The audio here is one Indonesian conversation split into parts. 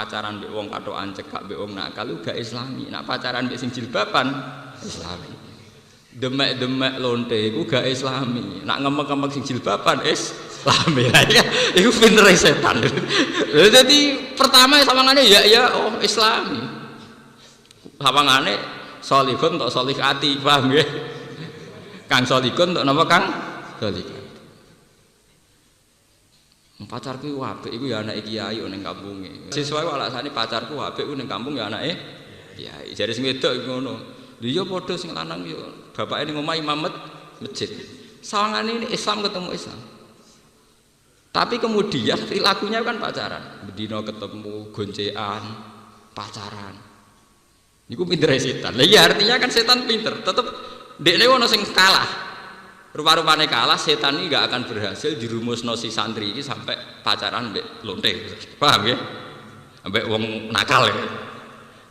pacaran mbek wong katokan cekak mbek wong nakal gak islami. Nak pacaran mbek sing jilbaban islami. Demek-demek lonte iku gak islami. Nak ngemek-ngemek sing jilbaban islami. Lah iku pinter setan. Jadi pertama sawangane ya oh islami. Sawangane salihun tok salihati, paham nggih? Kang salihun tok napa Kang? Salihati. Pacarku apik iku ya anake kiai ning kampunge. Siswa iku alasane pacarku apik ku ning kampung ya anake kiai. Jare sing wedok iku ngono. Lho ya padha sing lanang yo bapake ning omah imam masjid. Sawangane Islam ketemu Islam. Tapi kemudian perilakunya kan pacaran. Bedino ketemu goncekan, pacaran. Niku pinter setan. Lah iya artinya kan setan pinter. Tetep dekne ono sing kalah. Rupa-rupane kalah, setan ini gak akan berhasil dirumusno si santri ini sampai pacaran mbek lonte. Paham ya? Mbek wong nakal ya.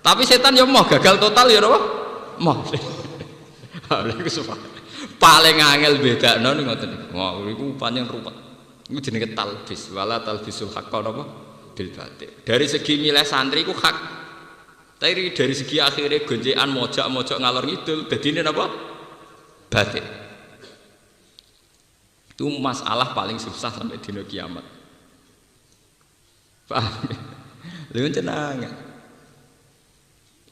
Tapi setan ya mau gagal total ya apa? Mau. Paling angel bedakno ning ngoten. Wah, iku pancen ruwet. Iku jenenge talbis, wala talbisul haqqa napa bil batil. Dari segi milih santri iku hak. Tapi dari segi akhirnya goncekan mojok-mojok ngalor ngidul dadine napa? Batil. Itu masalah paling susah sampai dino kiamat. Paham? Lha jeneng.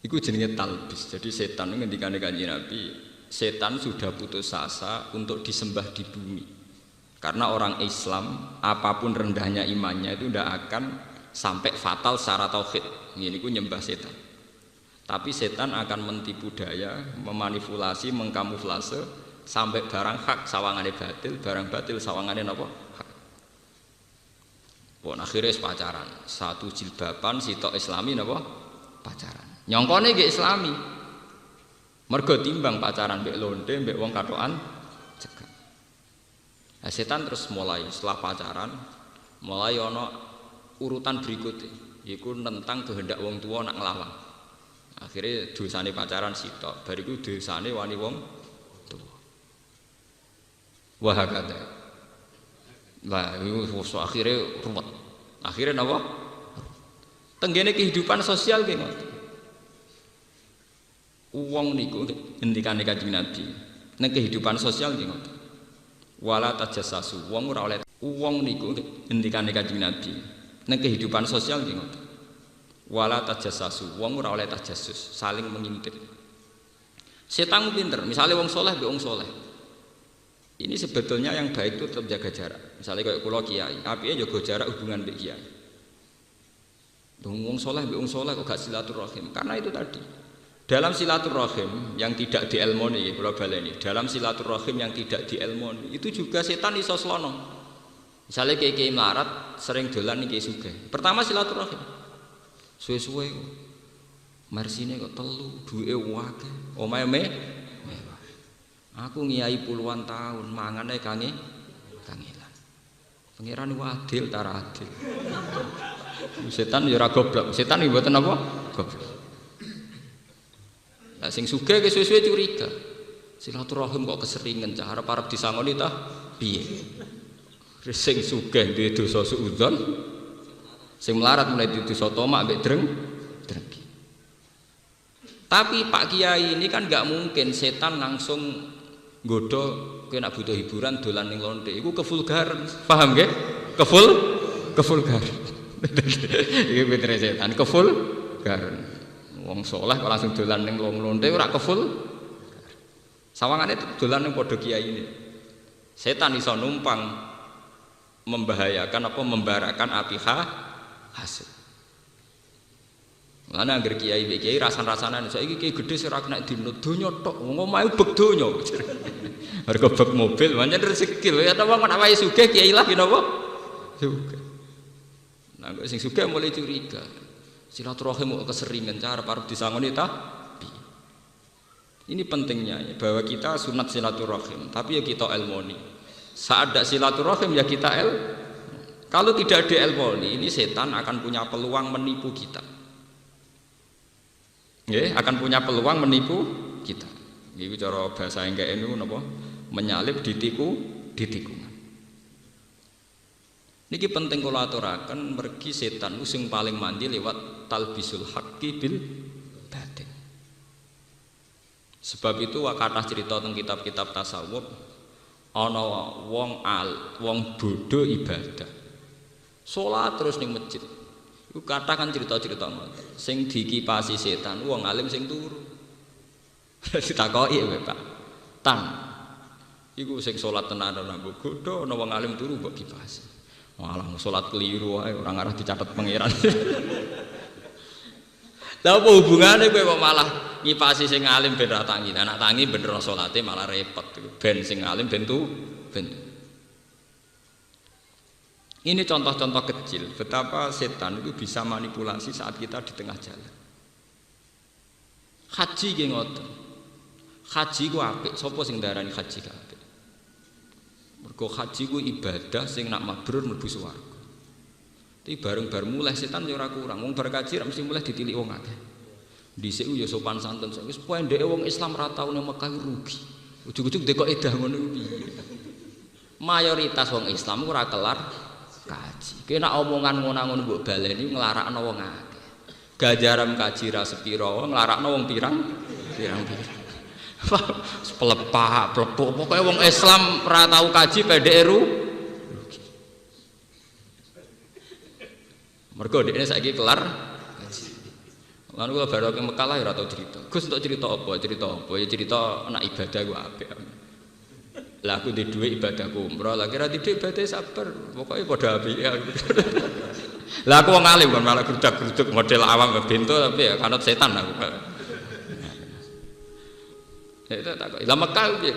Iku jenenge talbis. Jadi setan ngendikane Kanjeng Nabi, setan sudah putus asa untuk disembah di bumi. Karena orang Islam apapun rendahnya imannya itu tidak akan sampai fatal secara tauhid. Ini ku nyembah setan. Tapi setan akan mentipu daya, memanipulasi, mengkamuflase sampai barang hak sawangane batil, barang batil sawangane napa hak. Pon akhirnya pacaran, satu jilbaban sitok islami napa pacaran. Nyongkone nggih islami. Mergo timbang pacaran mbek lonte mbek wong katokan cekak. Nah, setan terus mulai setelah pacaran mulai ana urutan berikutnya yaiku tentang kehendak wong tua nak nglawan. Akhirnya dosane pacaran sitok, bariku dosane wani wong wah kata, lah itu akhirnya ruwet. Akhirnya apa? Tenggene kehidupan sosial gini. Uang niku ngendikane Kanjeng Nabi. Neng kehidupan sosial gini. Wala tajassasu. Uang ora oleh. Uang niku ngendikane Kanjeng Nabi. Neng kehidupan sosial gini. Wala tajassasu. Uang ora oleh tajassus. Saling mengintip. Setan pinter. Misalnya wong soleh be wong soleh. Ini sebetulnya yang baik itu tetap jaga jarak. Misalnya kayak kula kiai, apike jaga jarak hubungan mbek kiai. Wong saleh mbek wong saleh kok gak silaturahim. Karena itu tadi. Dalam silaturahim yang tidak dielmoni, kula baleni. Dalam silaturahim yang tidak dielmoni, itu juga setan iso slono. Misalnya kiai melarat sering dolan iki sugih. Pertama silaturahim. Suwe-suwe kok marsine kok telu, duwe akeh. Omahe aku ngiyai puluhan tahun mangane kangelan. Pangeran adil tara adil. Setan ya ora goblok. Setan iki mboten apa? Goblok. Lah sing sugih ke suwe-suwe curiga. Silaturahim kok keseringan cah arep-arep disangoni ta piye? Sing sugih duwe dosa suudzon. Sing melarat mulai duwe dosa tomak mbek drengki. Tapi Pak Kiai ini kan enggak mungkin setan langsung nggodho kowe nek butuh hiburan dolan ning lonte iku kevulgaran, paham nggih? Kevulgaran. Iki pintere setan kevulgaran. Wong saleh kok langsung dolan ning lonte ora kevul. Sawangane dolan ning padha kiai ini. Setan iso numpang membahayakan apa membarakan api hasil. Lan anggere kiai mbek kiai rasan-rasanan saiki kiai gedhe sing ora kena dino donya tok wong omahe beg donya. Mergo beg mobil pancen rezeki lho ya ta wong nek wae sugih kiai lah ya napa? Sugih. Nah kok sing sugih mulai curiga. Silaturahim kok keseringan cara arep disangoni ta? Ini pentingnya ya, bahwa kita sunat silaturahim, tapi ya kita elmoni. Saat ada silaturahim ya kita kalau tidak ada elmoni, ini setan akan punya peluang menipu kita. Akan punya peluang menipu kita. Ini cara bahasa NGN itu apa? Menyalip ditikungan. Niki penting kula aturaken mergi setan sing paling mandi lewat talbisul haqqi bil batil. Sebab itu kathah cerita teng kitab-kitab tasawuf ana wong bodho ibadah. Salat terus ning masjid. Iku kathah kan cerita-cerita ngoten. Sing dikipasi setan wong alim sing turu. Ditakoki Pak. Tan. Iku sing salat tenanan mbok godho ana wong alim turu mbok kipasi. Malah salat keliru wae ora ngarah dicatet pangeran. Lah apa hubungane kowe kok malah ngipasi sing alim ben ra tangi. Anak tangi bener salate malah repot. Ben sing alim ben tu ben. Ini contoh-contoh kecil betapa setan itu bisa manipulasi saat kita di tengah jalan. Haji nggih ngoten. Haji ku apik, sapa sing darani haji ku apik? Mergo haji ku ibadah sing nak mabrur mlebu swarga. Tapi bareng-bar mulai setan ya ora kurang. Wong bar kaji mesti mulai ditilik wong akeh. Dhisik ya sopan santun wis pendeke wong Islam ra tau nang Mekah rugi. Ujug-ujug dekok edah ngono piye. Mayoritas wong Islam ora kelar kaji. Kena omongan ngono-ngono mbok baleni nglarakno wong akeh. Gajaran kaji ra sepiro, nglarakno wong pirang-pirang. Pelepak, plepuk, pokoknya wong Islam ora tau kaji pendeke rugi. Mergo dekne saiki kelar kaji. Lan kula baru ke Mekah lah ora tau cerita. Gus untuk cerita apa? Ya cerita nak ibadah ku apik. Lah aku di dhuwit ibadahku umroh, lah kira di ibadah sabar. Pokoke padha apik. Lah aku wong alim kan malah grudak-gruduk model awam bento tapi ya kanut setan aku. Ya itu tak kok. Lah Mekah piye?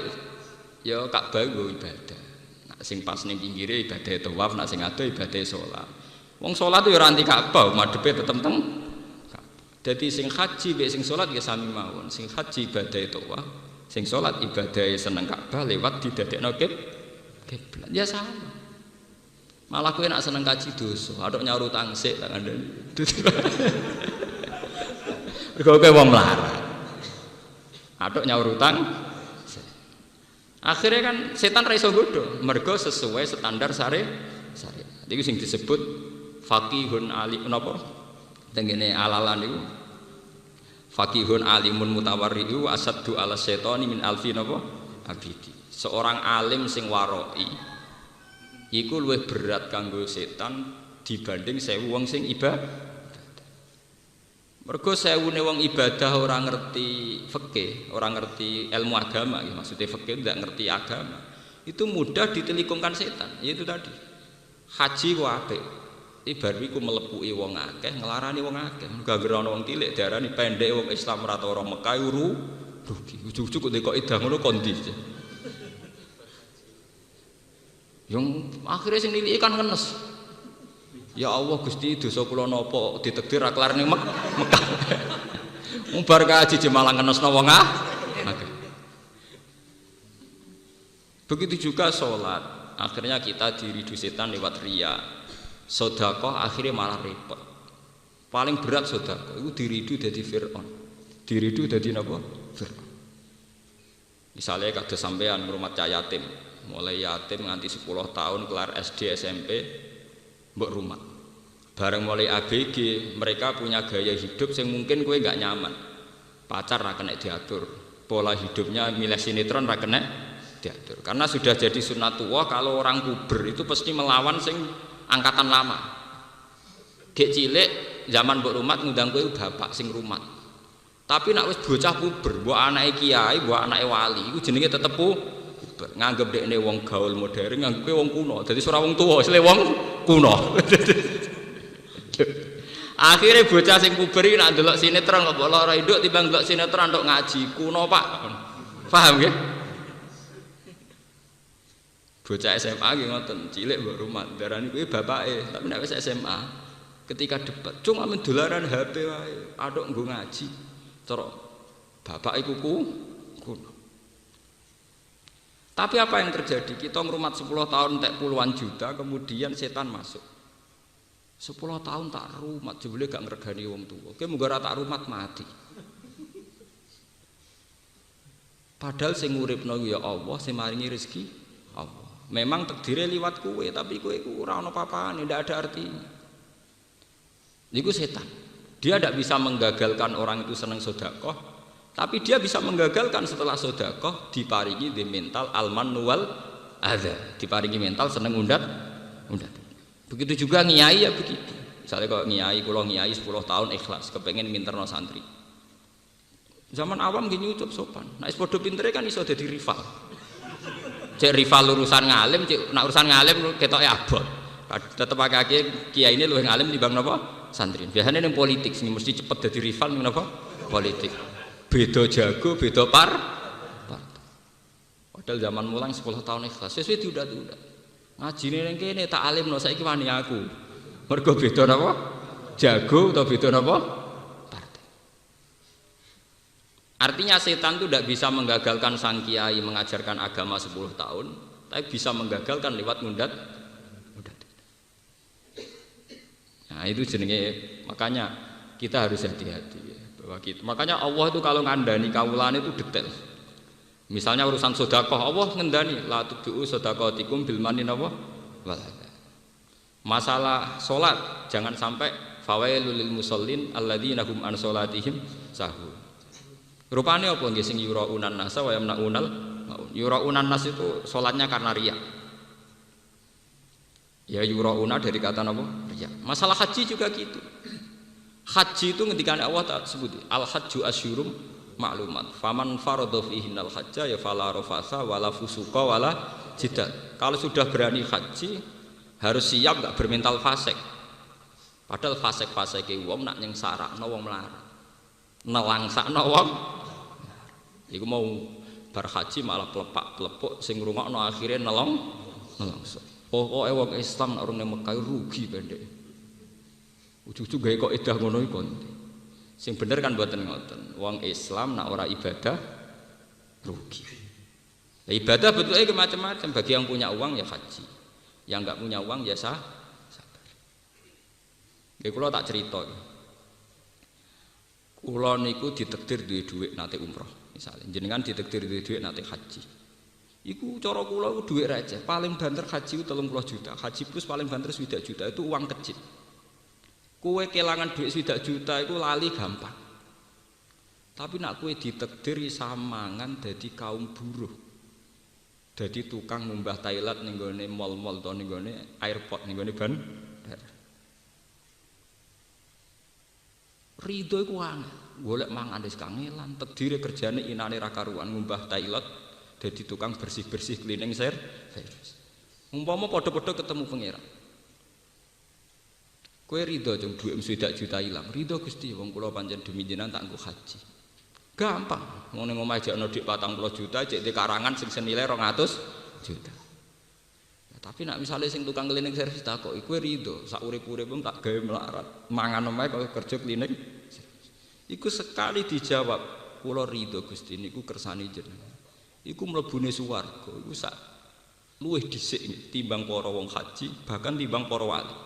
Ya Ka'bah nggo ibadah. Nak sing pas ning pinggire ibadah tawaf, nak sing ado ibadah salat. Wong salat yo ora anti Ka'bah, madhepe tetep teng Ka'bah. Dadi sing haji mek sing salat ya sami mawon. Sing haji ibadah tawaf, sing salat ibadah seneng Ka'bah lewat didadekno kiblat. Ya sama. Malah kowe nak seneng kaji dosa, atok nyaur utang sik tak kandhani. Mergo kowe wong melarat. Aduk nyaur utang. Akhirnya kan setan ra iso godho, mergo sesuai standar syariat. Iku sing disebut faqihun alim napa? Tengene alalan niku. Faqihun alimun mutawarri'u asaddu ala syaitani min alfi napa? Abidi. Seorang alim sing waroi iku luwih berat kanggo setan dibanding 1000 wong sing ibadah. Mergo 1000 wong ibadah ora ngerti fikih, ora ngerti ilmu agama, ya maksudnya fikih ndak ngerti agama. Itu mudah ditelikungkan setan. Ya itu tadi. Haji ku apik. Ibar iku melepuki wong akeh, nglarani wong akeh. Gangger ana wong tilik diarani pendek wong Islam ora tau ora Mekah rugi. Ujug-ujug kok dekok edah ngono kondi. Yang akhirnya sing niliki kan ngenes. Ya Allah Gusti dosa kula napa ditakdir ra kelar ning Mekah. Umbar kaji malah ngenesno wong akeh. Begitu juga sholat. Akhirnya kita diridu setan lewat riya. Sedekah akhirnya malah repot. Paling berat sedekah itu diridu dadi Fir'aun. Diridu dadi napa? Fir'aun. Misalnya kados sampean ngrumat cah yatim, mulai yatim nganti 10 tahun kelar SD SMP mbok rumah. Bareng mulai ABG mereka punya gaya hidup yang mungkin kowe gak nyaman. Pacar ra kena diatur, pola hidupnya milih sinetron ra kena diatur. Karena sudah jadi sunnatullah kalau orang puber itu pasti melawan sing angkatan lama. Gek cilik zaman mbok rumat ngundang kowe bapak sing rumat. Tapi nak wis bocah puber, mbok anake kiai, mbok anake wali, iku jenenge tetep puber. Nganggep dekne wong gaul modern, nganggep kowe wong kuno. Dadi ora wong tuwa, isile wong kuno. Akhirnya bocah sing puber iki nak ndelok sinetron kok lara induk timbang ndelok sinetron tok ngaji kuno Pak. Paham nggih? Bocah SMA nggih ngoten, cilik mbok rumah darani kuwi bapake, tapi nek wis SMA ketika debat cuma mendolaran HP wae, atok nggo ngaji. Cara bapak iku kuno. Tapi apa yang terjadi? Kita ngrumat 10 tahun entek puluhan juta, kemudian setan masuk. 10 tahun tak rumat, jebule gak ngregani wong tuwa. Kowe muga ora tak rumat mati. Padahal sing uripno ya Allah, sing maringi rezeki Allah. Memang takdirnya liwat kue, tapi kue itu ora ono papane, ndak ada artinya. Itu setan. Dia tidak bisa menggagalkan orang itu senang sedekah, tapi dia bisa menggagalkan setelah sedekah diparingi di mental alman wal adza, diparingi mental seneng undat. Begitu juga ngiyai ya begitu. Misalnya kalau ngiyai, kalau ngiyai 10 tahun ikhlas, kepengen minterno santri. Zaman awam gini ucap sopan. Nah, podo pintere kan iso jadi rival. Cek rival urusan ngalim, cek nak urusan ngalim ketoke abot. Tetep akeh kiai ini luwih ngalim timbang napa? Santri. Biasanya yang politik sini mesti cepet jadi rival nih apa? Politik. Beda jago, beda par. Padahal zaman mulang 10 tahun ikhlas. Sesuai diudah. Ngaji ning kene tak alim no saiki wani aku. Mergo beda napa? Jago atau beda napa? Partai. Artinya setan itu tidak bisa menggagalkan sang kiai mengajarkan agama 10 tahun, tapi bisa menggagalkan lewat mundat. Nah itu jenenge, makanya kita harus hati-hati ya, bahwa kita, makanya Allah itu kalau ngandani kaulan itu detail. Misalnya urusan sedekah, Allah ngendani la tud'u sedaqatikum bil manni wal adza. Masalah salat jangan sampai fawailul lil musallin alladzina hum an salatihim sahun. Rupane apa nggih sing yuraunan nasa wa yamnaunal maun. Yuraunan nas itu salatnya karena riya. Ya yurauna dari kata apa? Riya. Masalah haji juga gitu. Haji itu ketika Allah tak sebut al hajju asyurum ma'lumat. Faman faradha fihinal hajja ya fala rafasa wala fusuqa wala jidal. Kalau sudah berani haji harus siap enggak bermental fasik. Padahal fasik-fasike wong nak nyengsarakno wong melarat. Nelangsakno wong. Iku mau bar haji malah plepak-plepuk sing ngrungokno akhire nelongso. Pokoke wong Islam nek urung Mekah rugi pendek. Ujug-ujug gawe kok edah ngono iku. Sing bener kan mboten ngoten. Wong Islam nek ora ibadah rugi. Nah, ibadah betulnya macam-macam. Bagi yang punya uang ya haji. Yang enggak punya uang ya sabar. Nggih kula tak cerita. Kula niku ditakdir duwe dhuwit nate umroh, misalnya. Jenengan ditakdir duwe dhuwit nate haji. Iku cara kula iku dhuwit receh, paling banter haji 30 juta. Haji plus paling banter 1 juta itu uang kecil. Kowe kelangan duit 1 juta iku lali gampang. Tapi nak kowe ditakdiri samangan dadi kaum buruh. Dadi tukang ngumbah toilet ning gone mall-mall to ning gone airport ning gone bandara. Ridho iku angel, golek mangan wis kangelan, takdire kerjane inane ra karuan ngumbah toilet. Jadi tukang bersih-bersih cleaning service. Umpama padha-padha ketemu pangeran. Kowe ridho jeng dhuwit 1 juta ilang. Ridho Gusti wong kula pancen demi jenengan tak nggo haji. Gampang. Wong ning omah jek ana dhuwit 40 juta cek di karangan sing senilai 200 juta. Ya, tapi nak misale sing tukang cleaning service takoki kowe ridho sak urip-uripmu tak gawe melarat. Mangan omahe kok kerja cleaning. Iku sekali dijawab, kula ridho Gusti niku kersane jenengan. Iku mlebune swarga iku sak luwih dhisik timbang para wong haji bahkan timbang para wali.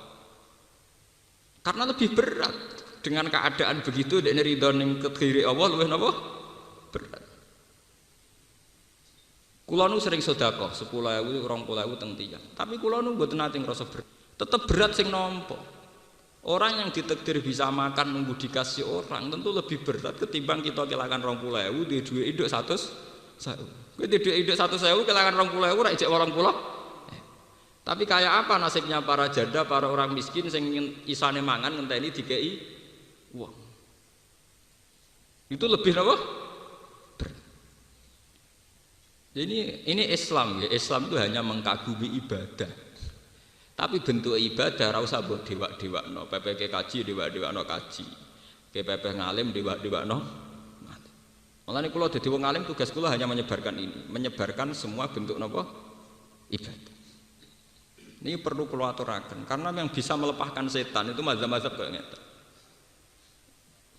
Karena lebih berat dengan keadaan begitu dekne ridho ning kediri Allah luwih napa? Berat. Kula nu sering sedekah 10.000 20.000 teng tiyang. Tapi kula nu mboten nate ngrasa berat. Tetep berat sing nampa. Orang yang ditakdir bisa makan nunggu dikasih orang tentu lebih berat ketimbang kita kelangan 20.000 duwe dhuwit induk 100.000. Kowe dhek induk 100.000 kelangan 20.000 ora ijek 80. Tapi kayak apa nasibnya para janda, para orang miskin sing isane mangan ngenteni dikei uang. Itu lebih apa? Ini Islam ya. Islam itu hanya mengkagumi ibadah. Tapi bentuk ibadah ora usah mbok dewak-dewakno. PPK kaji dewak-dewakno kaji. PPP ngalim dewak-dewakno. Mulane kula dadi wong alim tugas kula hanya menyebarkan ini, menyebarkan semua bentuk napa? Ibadah. Ini perlu kula aturaken karena yang bisa melepaskan setan itu mazhab-mazhab kayak ngeten.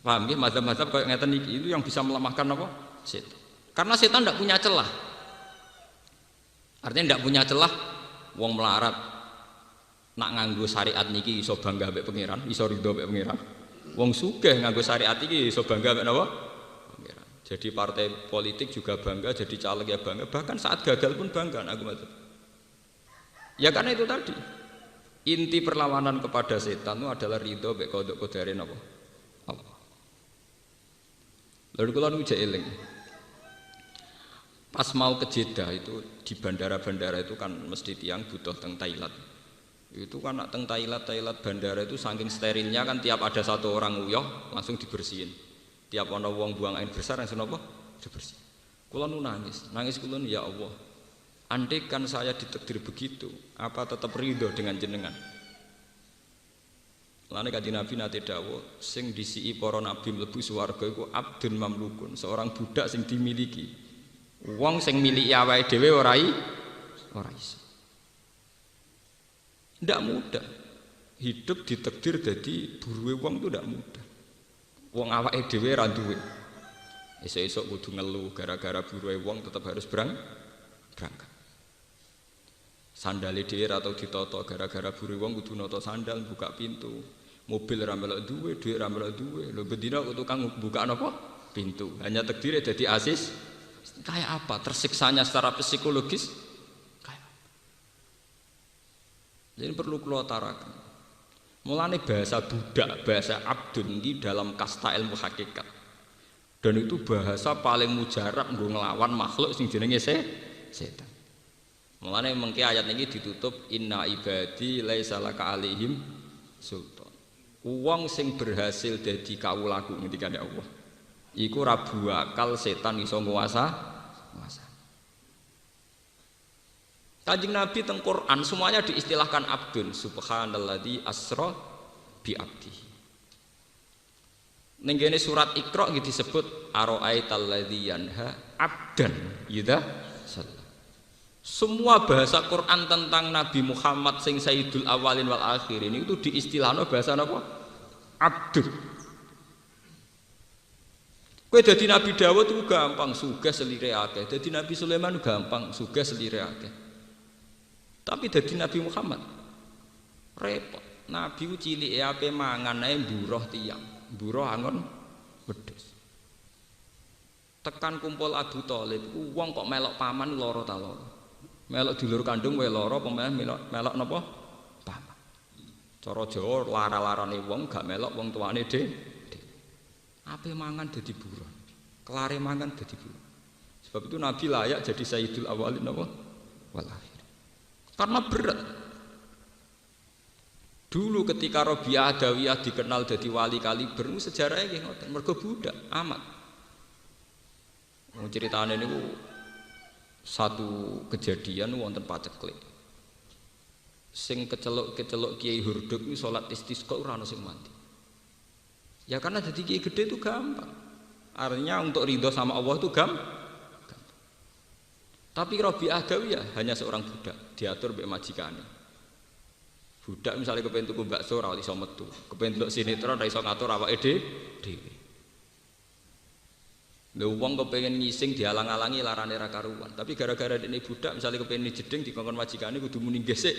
Paham nggih mazhab-mazhab kayak ngeten iki itu yang bisa melemahkan napa? Setan. Karena setan tidak punya celah. Artinya tidak punya celah wong melarat nak nganggo syariat niki iso bangga mbek pangeran, iso ridho mbek pangeran. Wong sugih nganggo syariat iki iso bangga mbek napa? Jadi partai politik juga bangga, jadi caleg ya bangga, bahkan saat gagal pun bangga. Aku maksud. Ya karena itu tadi. Inti perlawanan kepada setan itu adalah ridho mek kodok kodare napa? Allah. Lalu kula nu eling. Pas mau ke Jeddah itu di bandara-bandara itu kan mesti tiang butuh teng Thailand. Itu kan nak teng Thailand bandara itu saking sterilnya kan tiap ada satu orang uyah langsung dibersihin. Tiap ana wong buang air besar langsung apa? Dibersihin. Kula nu nangis kula nu ya Allah. Andai kan saya ditakdir begitu, apa tetap ridho dengan jenengan? Lane kanjeng Nabi nate dawuh, sing disiki para nabi mlebu swarga iku abdun mamlukun, seorang budak sing dimiliki. Wong sing miliki awake dhewe ora iso. Ndak mudah. Hidup ditakdir dadi buruwe wong itu ndak mudah. Wong awake dhewe ra duwe. Esuk-esuk kudu ngeluh gara-gara buruwe wong tetap harus berangkat. Sandale dhewe atau ditoto gara-gara buru wong kudu nata sandal buka pintu. Mobil ra melok duwe, dhuwit ra melok duwe. Lho bendina kok tukang buka napa? Pintu. Hanya takdire dadi asis. Kayak apa? Tersiksanya secara psikologis kayak apa? Jadi perlu kula taraken. Mulane bahasa budak, bahasa abdun iki dalam kasta ilmu hakikat. Dan itu bahasa paling mujarab nggo nglawan makhluk sing jenenge setan. Mulane mengki ayat ini ditutup inna ibadi laisa laka alaihim sultan. Wong sing berhasil dadi kawulaku ngendikane Allah. Iku ra bakal setan iso nguasa. Kanjeng Nabi teng Quran semuanya diistilahkan abdun, subhanalladzi asra bi abdihi. Ning kene surat Iqra iki disebut ara'aital ladzi yanha abdan idza shalla. Semua bahasa Quran tentang Nabi Muhammad sing Sayyidul Awalin wal Akhirin itu diistilahno bahasa apa? Abdul. Kowe dadi Nabi Dawud itu gampang, sugih selire akeh. Dadi Nabi Sulaiman gampang, sugih selire akeh. Tapi dadi Nabi Muhammad repot. Nabi ku cilike ape mangan ae mburoh tiyang, mburoh angon wedhus. Tekan kumpul Abu Thalib ku wong kok melok paman lara ta lara. Melok dulur kandung wae lara pemain melok napa? Paman. Cara Jawa lara-larane wong gak melok wong tuane dhewe. Ape mangan dadi buron. Kelare mangan dadi buron. Sebab itu Nabi layak jadi Sayyidul Awalin napa? Wal Akhirin. Karena berat. Dulu ketika Rabi'ah Adawiyah dikenal jadi wali kaliber sejarahnya nggih ngoten, mergo budak amat. Mau ceritane niku satu kejadian wonten paceklik. Sing keceluk Kiai Hurduk iki salat istisqa ora ana sing mati. Ya karena jadi kiai gede itu gampang. Artinya untuk ridho sama Allah itu gampang. Tapi Rabi'ah Adawiyah hanya seorang budak, diatur mbek majikane. Budak misalnya kepengen tuku bakso ora iso metu, kepengen delok sinetron ora iso ngatur awake dhewe. Lha wong kepengen ngising dialang-alangi larane ra karuan. Tapi gara-gara dene budak misalnya kepengen jeding dikongkon majikane kudu muni gesek.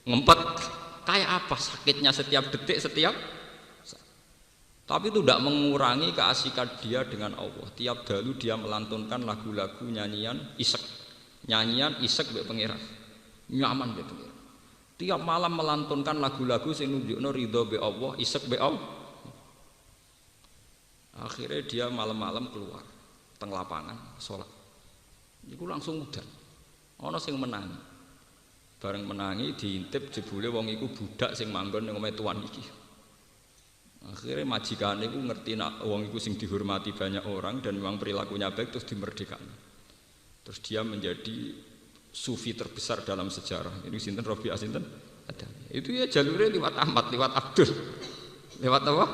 Ngempet. Kayak apa sakitnya setiap detik setiap. Tapi itu tidak mengurangi keasikan dia dengan Allah. Tiap dalu dia melantunkan lagu-lagu nyanyian isek. Nyanyian isek mbek pangeran. Nyaman mbek pangeran. Tiap malam melantunkan lagu-lagu sing nunjukno ridho mbek Allah, isek mbek Allah. Akhirnya dia malam-malam keluar teng lapangan sholat. Iku langsung udan. Ana sing menangi. Bareng menangi diintip jebule wong iku budak sing manggon ning omahe tuan iki. Akhirnya majikane iku ngerti nak wong iku sing dihormati banyak orang dan memang perilakunya baik terus dimerdekakan. Terus dia menjadi sufi terbesar dalam sejarah. Ini sinten Rabi'ah sinten? Ada. Itu ya jalurnya lewat Ahmad, lewat Abdul. Lewat apa?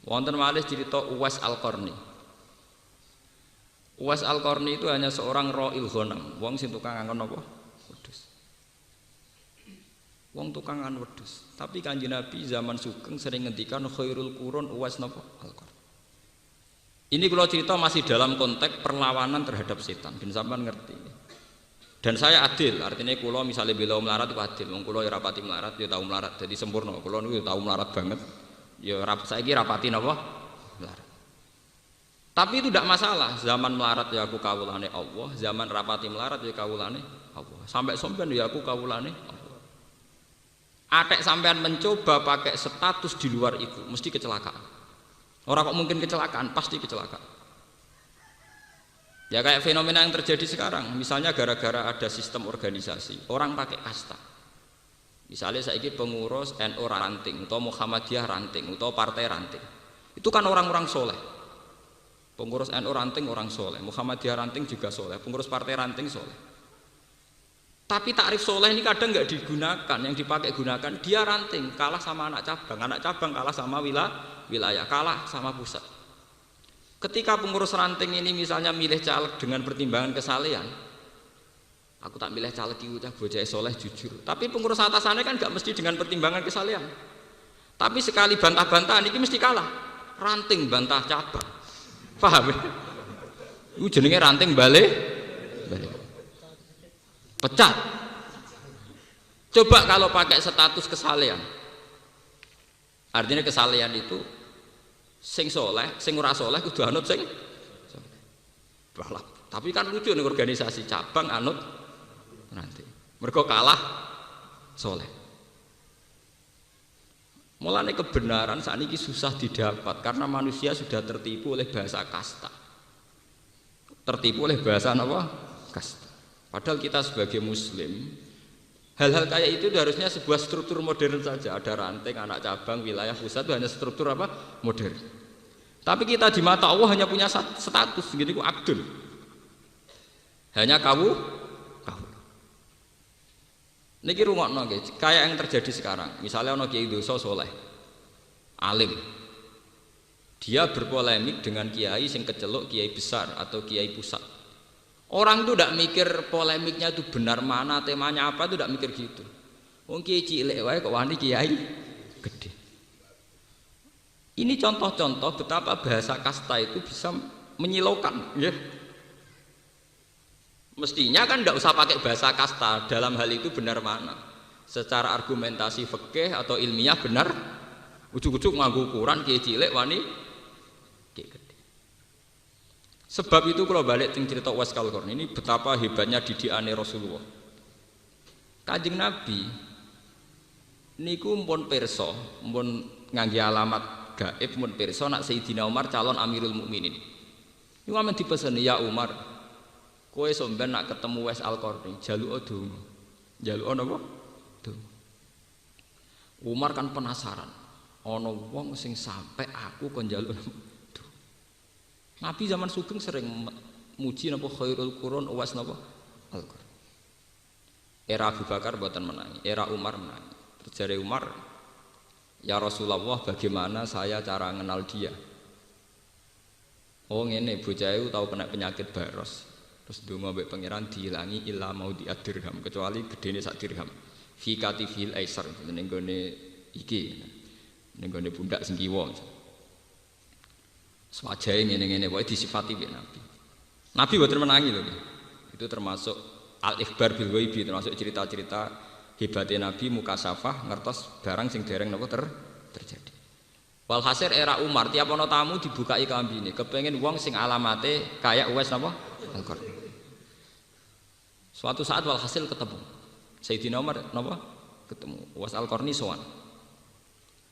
Wonten malih cerita Uwais Al-Qarni. Uwais Al-Qarni itu hanya seorang ra'il ghanam, wong sing tukang ngangon apa? Wedhus. Wong tukang ngangon wedhus. Tapi Kanjeng Nabi zaman sugeng sering ngendikan khairul qurun Uwais napa? Al-Qarni. Ini kalau cerita masih dalam konteks perlawanan terhadap setan, ben sampean ngerti. Dan saya adil, artinya kula misalnya bela melarat itu adil. Wong kula ya rapati melarat, ya tau melarat, jadi sempurna. Kula niku tau melarat banget. Ya saiki rapati napa? Melarat. Tapi itu tidak masalah. Zaman melarat ya aku kawulane Allah, zaman rapati melarat ya kawulane Allah. Sampai sampean ya aku kawulane Allah. Atek sampean mencoba pakai status di luar itu mesti kecelakaan. Orang kok mungkin kecelakaan, pasti kecelakaan. Ya kayak fenomena yang terjadi sekarang, misalnya gara-gara ada sistem organisasi, orang pakai kasta. Misalnya saya ini pengurus NU ranting, atau Muhammadiyah ranting, atau partai ranting. Itu kan orang-orang soleh. Pengurus NU ranting orang soleh, Muhammadiyah ranting juga soleh, pengurus partai ranting soleh. Tapi takrif soleh ini kadang nggak digunakan, yang dipakai gunakan dia ranting, kalah sama anak cabang kalah sama wilayah, kalah sama pusat. Ketika pengurus ranting ini misalnya milih caleg dengan pertimbangan kesalehan, aku tak milih caleg itu bocah soleh jujur. Tapi pengurus atasannya kan nggak mesti dengan pertimbangan kesalehan. Tapi sekali bantah-bantahan ini mesti kalah. Ranting bantah cabang, paham? Itu jenenge ranting balik. Pecat. Coba kalau pakai status kesalehan, artinya kesalehan itu sing soleh, sing ora soleh kudu anut sing balap. Tapi kan lucu nih organisasi cabang anut nanti. Mergo kalah soleh. Mulane kebenaran saat ini susah didapat karena manusia sudah tertipu oleh bahasa kasta. Tertipu oleh bahasa apa? Kasta. Padahal kita sebagai muslim, hal-hal kayak itu harusnya sebuah struktur modern saja. Ada ranting, anak cabang, wilayah pusat itu hanya struktur apa? Modern. Tapi kita di mata Allah hanya punya status gini ku abdul. Hanya kau. Niki rungokno nggih, kayak yang terjadi sekarang. Misalnya ono kiai dosa soleh, alim. Dia berpolemik dengan kiai sing keceluk kiai besar atau kiai pusat. Orang itu tidak mikir polemiknya itu benar mana, temanya apa itu tidak mikir gitu. Wong kiai cilik wae kok wani kiai gede. Ini contoh-contoh betapa bahasa kasta itu bisa menyilaukan, ya. Mestinya kan tidak usah pakai bahasa kasta dalam hal itu benar mana. Secara argumentasi fikih atau ilmiah benar, ujuk-ujuk nganggo ukuran kiai cilik wani kiai gede. Sebab itu kalau balik ting cerita Uwais Al-Qarni ini betapa hebatnya didikane Rasulullah. Kanjeng Nabi niku mpun pirsa, mpun ngangge alamat gaib mpun pirsa nak Sayyidina Umar calon Amirul Mukminin. Niku amen dipeseni ya Umar, kowe sampeyan nak ketemu Uwais Al-Qarni jaluk donga. Jaluk napa? Donga. Umar kan penasaran. Ana wong sing sampai aku kon njaluk. Nabi zaman sugeng sering muji napa khairul qurun Uwais napa Al-Qarni. Era Abu Bakar mboten menangi, era Umar menangi. Terjare Umar, ya Rasulullah bagaimana saya cara kenal dia? Oh ngene bocah iku tau kena penyakit baros. Terus donga mbek pangeran diilangi illa mau dirham kecuali gedene sak dirham. Fi katifil aisar ning gone iki. Ning gone pundak sing kiwa. Swajahe ngene-ngene wae disifati mbek Nabi. Nabi mboten menangi lho. Itu termasuk al-ikhbar bil ghaibi, termasuk cerita-cerita hebatnya Nabi mukasafah ngertos barang sing dereng napa terjadi. Walhasil era Umar tiap ana tamu dibukai kambine, kepengin wong sing alamate kayak Uwais napa Al-Qarni. Suatu saat walhasil ketemu. Sayyidina Umar napa ketemu Uwais Al-Qarni sowan.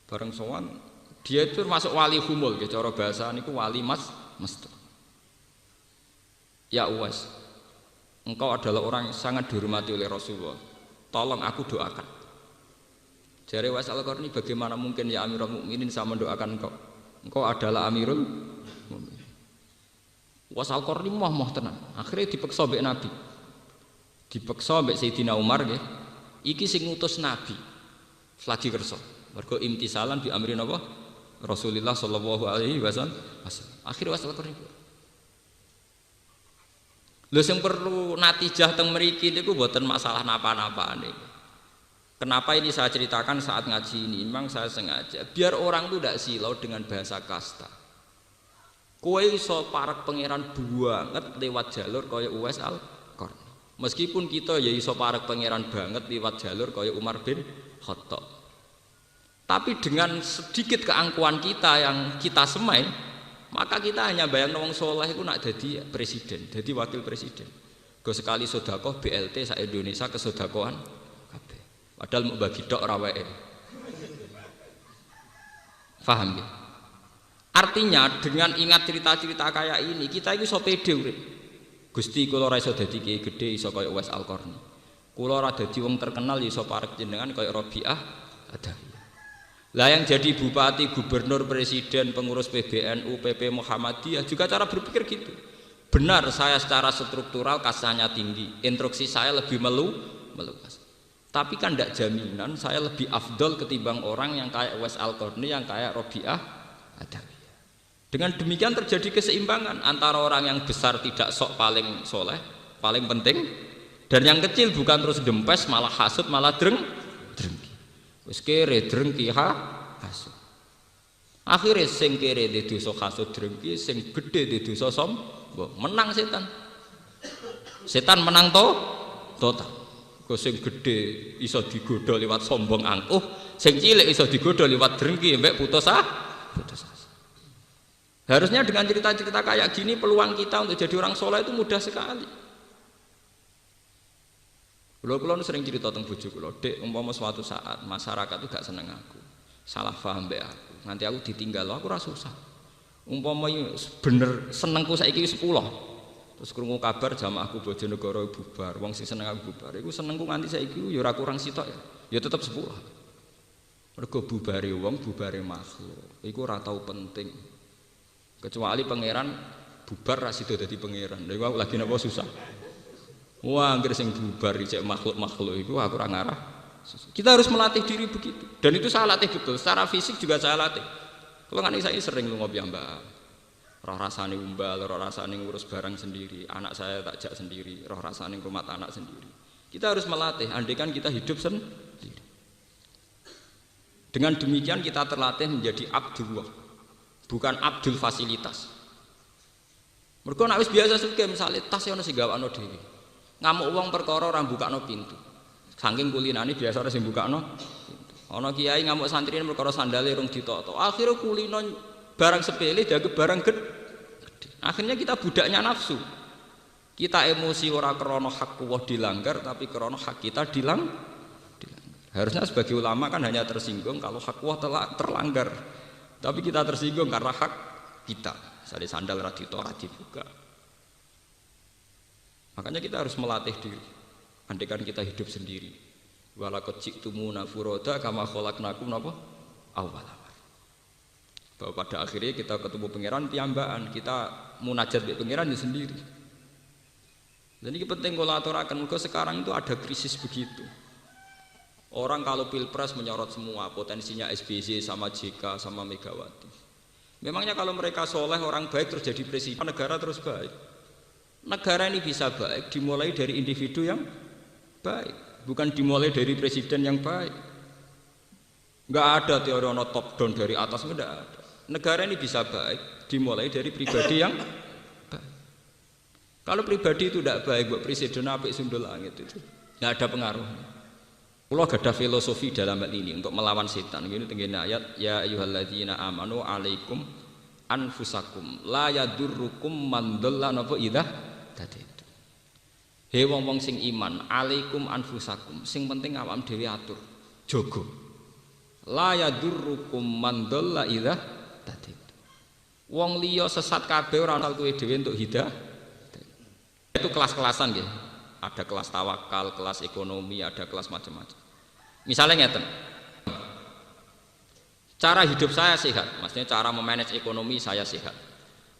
Bareng sowan dia itu termasuk wali humul, cara bahasa niku wali mastur. Ya Uwais, engkau adalah orang yang sangat dihormati oleh Rasulullah. Tolong aku doakan. Jare Uwais Al-Qarni, bagaimana mungkin ya Amirul Mukminin saya mendoakan engkau? Engkau adalah Amirul Mukminin. Uwais Al-Qarni moh tenan. Akhirnya dipeksa mbek Nabi. Dipeksa mbek Sayyidina Umar nggih. Iki sing ngutus Nabi. Lagi kersa. Mergo imtisalan bi amri napa? Rasulullah sallallahu alaihi wasallam. Akhirnya Uwais Al-Qarni. Lho sing perlu natijah teng mriki niku mboten masalah napa-napane. Kenapa ini saya ceritakan saat ngaji ini? Memang saya sengaja biar orang itu tidak silau dengan bahasa kasta. Kowe iso parek pangeran banget lewat jalur kaya Uwais Al-Qarni. Meskipun kita ya iso parek pangeran banget lewat jalur kaya Umar bin Khattab. Tapi dengan sedikit keangkuhan kita yang kita semai, maka kita hanya bayang wong soleh itu nak jadi presiden, jadi wakil presiden. Go sekali sedekah BLT sak Indonesia kesedekahan kabeh. Padahal mau bagi tok ora wae. Paham ya? Artinya dengan ingat cerita-cerita kayak ini kita itu iso pede urip. Gusti kula ora iso dadi kiai gedhe iso kaya Uwais Al-Qarni. Kula ora dadi wong terkenal iso parek jenengan kaya Rabi'ah Adawiyah. Lah yang jadi bupati, gubernur, presiden, pengurus PBNU, PP Muhammadiyah juga cara berpikir gitu. Benar saya secara struktural kasanya tinggi, instruksi saya lebih meluas. Tapi kan tidak jaminan saya lebih afdol ketimbang orang yang kayak Uwais Al-Qarni, yang kayak Rabi'ah Adawiyah. Dengan demikian terjadi keseimbangan antara orang yang besar tidak sok paling soleh, paling penting, dan yang kecil bukan terus dempes malah hasut malah drengki. Wis kere drengki hasut. Akhirnya sing kere di dosa hasut drengki, sing gede di dosa sombong, menang setan. Setan menang total. Kok sing gede iso digodha liwat sombong angkuh, sing cilik iso digodha liwat drengki mbek putus asa. Harusnya dengan cerita-cerita kayak gini peluang kita untuk jadi orang soleh itu mudah sekali. Kulo sering cerita tentang bojo kulo, Dek, umpama suatu saat masyarakat itu gak seneng aku, salah paham mbek aku, nanti aku ditinggal, aku ora susah. Umpama bener senengku saiki 10. Terus krungu kabar jamaahku Bojonegoro bubar, wong sing seneng aku bubar. Iku senengku nganti saiki ya ora kurang sitok ya. Ya tetep 10. Mergo bubare wong, bubare makhluk. Iku ora tau penting. Kecuali pangeran bubar ra sida dadi pangeran. Lha iku lagi napa susah. Wah, anggere sing bubar cek makhluk-makhluk iku aku ora ngarah. Kita harus melatih diri begitu. Dan itu saya latih betul. Secara fisik juga saya latih. Kalau nganti saya sering lunga piyambak. Roh rasane umbal, roh rasane ngurus barang sendiri, anak saya tak jak sendiri, roh rasane rumah anak sendiri. Kita harus melatih, andaikan kita hidup sendiri. Dengan demikian kita terlatih menjadi Abdullah, bukan Abdul fasilitas. Mergo nek wis biasa sugih misale tas ono sing gawakno dhewe. Ngamuk wong perkara ora mbukakno pintu. Saking kulinane biasa ora sing mbukakno pintu. Ana kiai ngamuk santrine perkara sandale rung ditoto. Akhire kulino barang sepele dianggap barang gede. Akhirnya kita budaknya nafsu. Kita emosi ora krana hak Allah dilanggar, tapi krana hak kita dilanggar. Harusnya sebagai ulama kan hanya tersinggung kalau hak Allah terlanggar. Tapi kita tersinggung karena hak kita. Misalnya sandal radito dibuka. Makanya kita harus melatih diri. Andaikan kita hidup sendiri. Walaqad ji'tumuna furoda kama khalaqnakum napa? Awwala. Bahwa pada akhirnya kita ketemu pangeran piyambakan, kita munajat mbek pangeran ya sendiri. Dan ini penting kalau aturaken, mergo sekarang itu ada krisis begitu. Orang kalau pilpres menyorot semua, potensinya SBY sama JK sama Megawati. Memangnya kalau mereka soleh orang baik terus jadi presiden, negara terus baik. Negara ini bisa baik dimulai dari individu yang baik, bukan dimulai dari presiden yang baik. Enggak ada teori ono top down dari atas, enggak ada. Negara ini bisa baik dimulai dari pribadi yang baik. Kalau pribadi itu tidak baik, buat presiden apik sundul langit itu nggak ada pengaruhnya. Allah gak ada filosofi dalam hal ini untuk melawan setan. Ini tenggine ayat ya ayyuhalladzina amanu alaikum anfusakum la yadurrukum man dhalla napa idza tadaitu. He wong-wong sing iman, alaikum anfusakum, sing penting awakmu dhewe atur, jaga. La yadurrukum man dhalla idza tadaitu. Wong liya sesat kabeh ora ana kowe dhewe untuk hidayah. Itu kelas-kelasan nggih. Ada kelas tawakal, kelas ekonomi, ada kelas macam-macam. Misalnya ngeten. Cara hidup saya sehat, maksudnya cara memanage ekonomi saya sehat.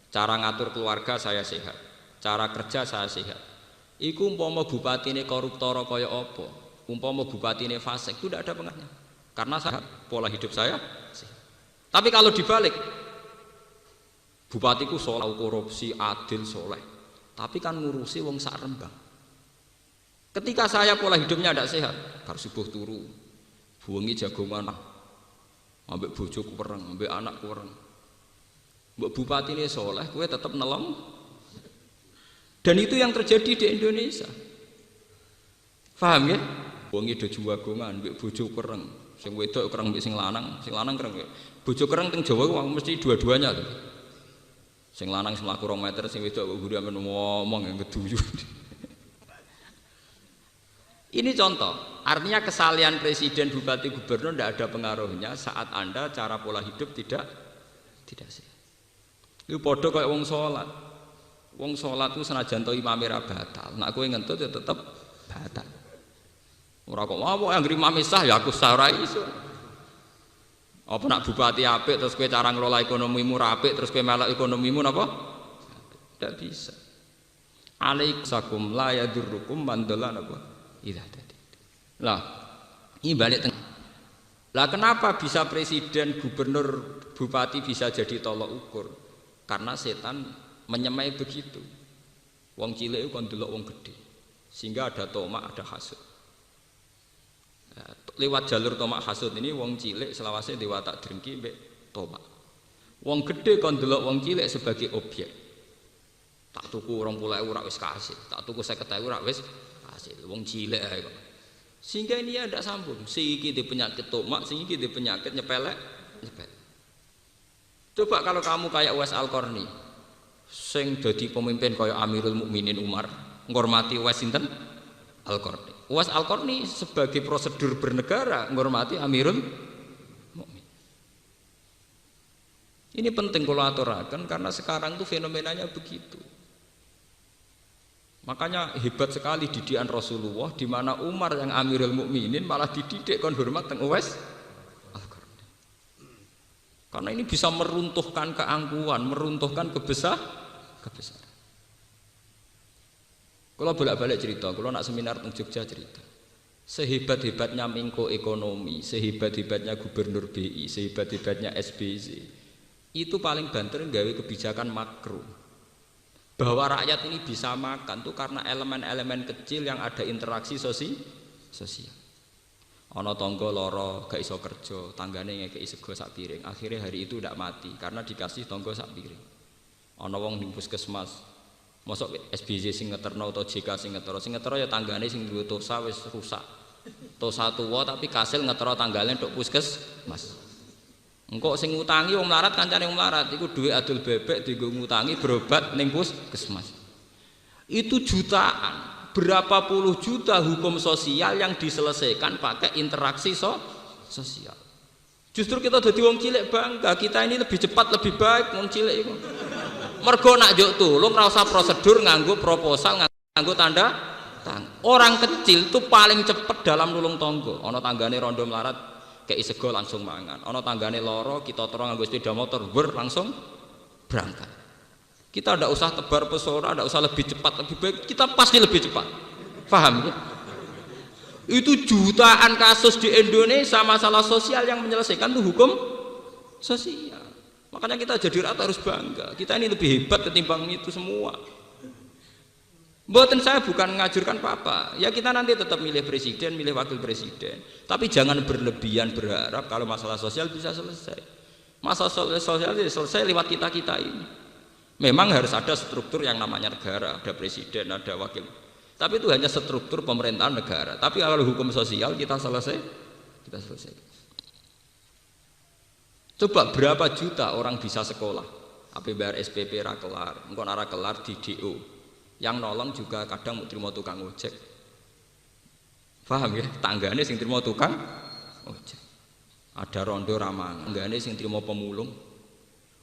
Cara ngatur keluarga saya sehat. Cara kerja saya sehat. Iku umpama bupatine koruptor kaya apa, umpama bupatine fasik itu tidak ada pengaruhnya. Karena sehat, pola hidup saya sehat. Tapi kalau dibalik, bupatiku soleh, korupsi, adil, soleh. Tapi kan ngurusi wong sak Rembang. Ketika saya pola hidupnya tidak sehat, bar subuh turu, buangi jagongan, ambek bojoku kurang, ambek anak kurang. Mbok bupati ini soleh, kue tetap nelong. Dan itu yang terjadi di Indonesia. Paham ya? Buangi do jagongan, ambek bojo kurang, sing wedok kurang, ambek sing lanang kurang. Bojo kurang teng Jawa mesti dua-duanya tuh. Sing lanang sing mlaku 2 meter, sing wedok guru amen ngomong yang keduyu. Ini contoh, artinya kesalahan presiden, bupati, gubernur tidak ada pengaruhnya saat Anda cara pola hidup tidak sehat. Itu podo kayak wong sholat. Wong sholat itu senajan to imame ra batal. Nek kowe ngentut ya tetep batal. Ora kok wae anggere imame sah ya aku sah ora iso. Apa nak bupati apik terus kowe cara ngelola ekonomimu ra apik terus kowe melok ekonomimu napa? Tidak bisa. Alaiksakum la yadurrukum man dalla napa? Idza tadi. Lah, ini balik tengah. Lah kenapa bisa presiden, gubernur, bupati bisa jadi tolok ukur? Karena setan menyemai begitu. Wong cilik kon delok wong gede. Sehingga ada tomak, ada hasud. Lewat jalur tomak hasud ini wong cilik selawase dewa tak drengki mbek tomak. Wong gede kon delok wong cilik sebagai objek. Tak tuku 20.000 ora wis kasil, tak tuku 50.000 ora wis kasil. Wong cilik ae kok. Sehingga ini ya ndak sambung. Sing iki di penyakit tomak, sing iki di penyakit nyepelek. Coba kalau kamu kayak Uwais Al-Qarni, sing dadi pemimpin kaya Amirul Mukminin Umar, ngormati Uwais sinten? Al-Qarni. Uwais Al-Qarni sebagai prosedur bernegara ngormati Amirul Mukminin. Ini penting kalau aturakan karena sekarang tuh fenomenanya begitu. Makanya hebat sekali didikan Rasulullah di mana Umar yang Amirul Mukminin malah dididik kon hormat teng Uwais Al-Qarni. Karena ini bisa meruntuhkan keangkuhan, meruntuhkan kebesaran. Kalau bolak-balik cerita, kalau nak seminar teng Jogja cerita. Sehebat-hebatnya Menko Ekonomi, sehebat-hebatnya Gubernur BI, sehebat-hebatnya SBY, itu paling banter nggawe kebijakan makro. Bahwa rakyat ini bisa makan tuh karena elemen-elemen kecil yang ada interaksi sosial. Ana tangga lara gak iso kerja, tanggane ngekeki sego sak piring. Akhirnya hari itu ndak mati karena dikasih tangga sak piring. Ana wong ning puskesmas, mosok SBY sing ngeterno atau JK sing ngetero ya tanggane sing duwe tosa wis rusak. Tosa tuwa tapi kasil ngetero tanggane tok puskesmas. Engkau sing ngutangi wong melarat kancane wong melarat iku duwe adol bebek dienggo ngutangi berobat ning puskesmas. Itu jutaan, berapa puluh juta hukum sosial yang diselesaikan pakai interaksi sosial. Justru kita dadi wong cilik bangga, kita ini lebih cepat lebih baik wong cilik iku. Mergo nak njuk tulung ora usah prosedur nganggo proposal nganggo tanda tangan. Orang kecil tuh paling cepat dalam nulung tangga. Ana tanggane rondo melarat kayak sego langsung mangan. Ana tanggane loro kita terus nganggo sepeda motor langsung berangkat. Kita tidak usah tebar pesona, tidak usah lebih cepat, lebih baik. Kita pasti lebih cepat. Paham ya? Itu jutaan kasus di Indonesia masalah sosial yang menyelesaikan itu hukum sosial. Makanya kita jadi rata harus bangga. Kita ini lebih hebat ketimbang itu semua. Mboten saya bukan mengajurkan apa-apa. Ya kita nanti tetap milih presiden, milih wakil presiden. Tapi jangan berlebihan berharap kalau masalah sosial bisa selesai. Masalah sosial selesai lewat kita-kita ini. Memang harus ada struktur yang namanya negara, ada presiden, ada wakil. Tapi itu hanya struktur pemerintahan negara. Tapi kalau hukum sosial kita selesai. Coba berapa juta orang bisa sekolah? Apa bayar SPP ra kelar, engko ora kelar di DO. Yang nolong juga kadang mau terima tukang ojek. Paham ya? Tanggane sing terima tukang ojek. Ada rondo ramang, tanggane sing terima pemulung.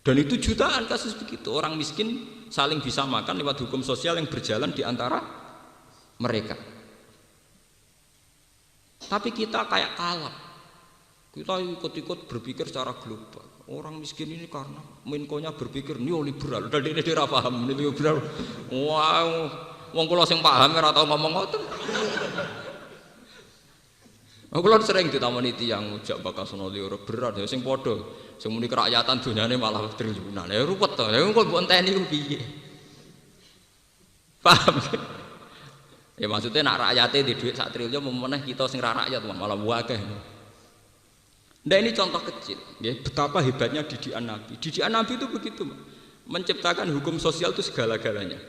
Dan itu jutaan kasus begitu. Orang miskin saling bisa makan lewat hukum sosial yang berjalan di antara mereka. Tapi kita kayak kalap. Kita ikut-ikut berpikir secara global. Orang miskin ini karena Menkonya berpikir neoliberal. Dan ini dia paham neoliberal. Wow, wong kula sing paham ora tau ngomong ngoten. Kula sering ditamoni tiyang jak bakal sono neoliberal ya sing padha. Sing muni kerakyatan dunyane malah triliunan. Ya ruwet to. Lha kok mbok enteni ku piye? Paham? Ya maksudnya nak rakyate di duit sak triliun meneh kita sing ra rakyat malah akeh. Nah ini contoh kecil, ya, betapa hebatnya didikan Nabi. Didikan Nabi itu begitu, menciptakan hukum sosial itu segala-galanya.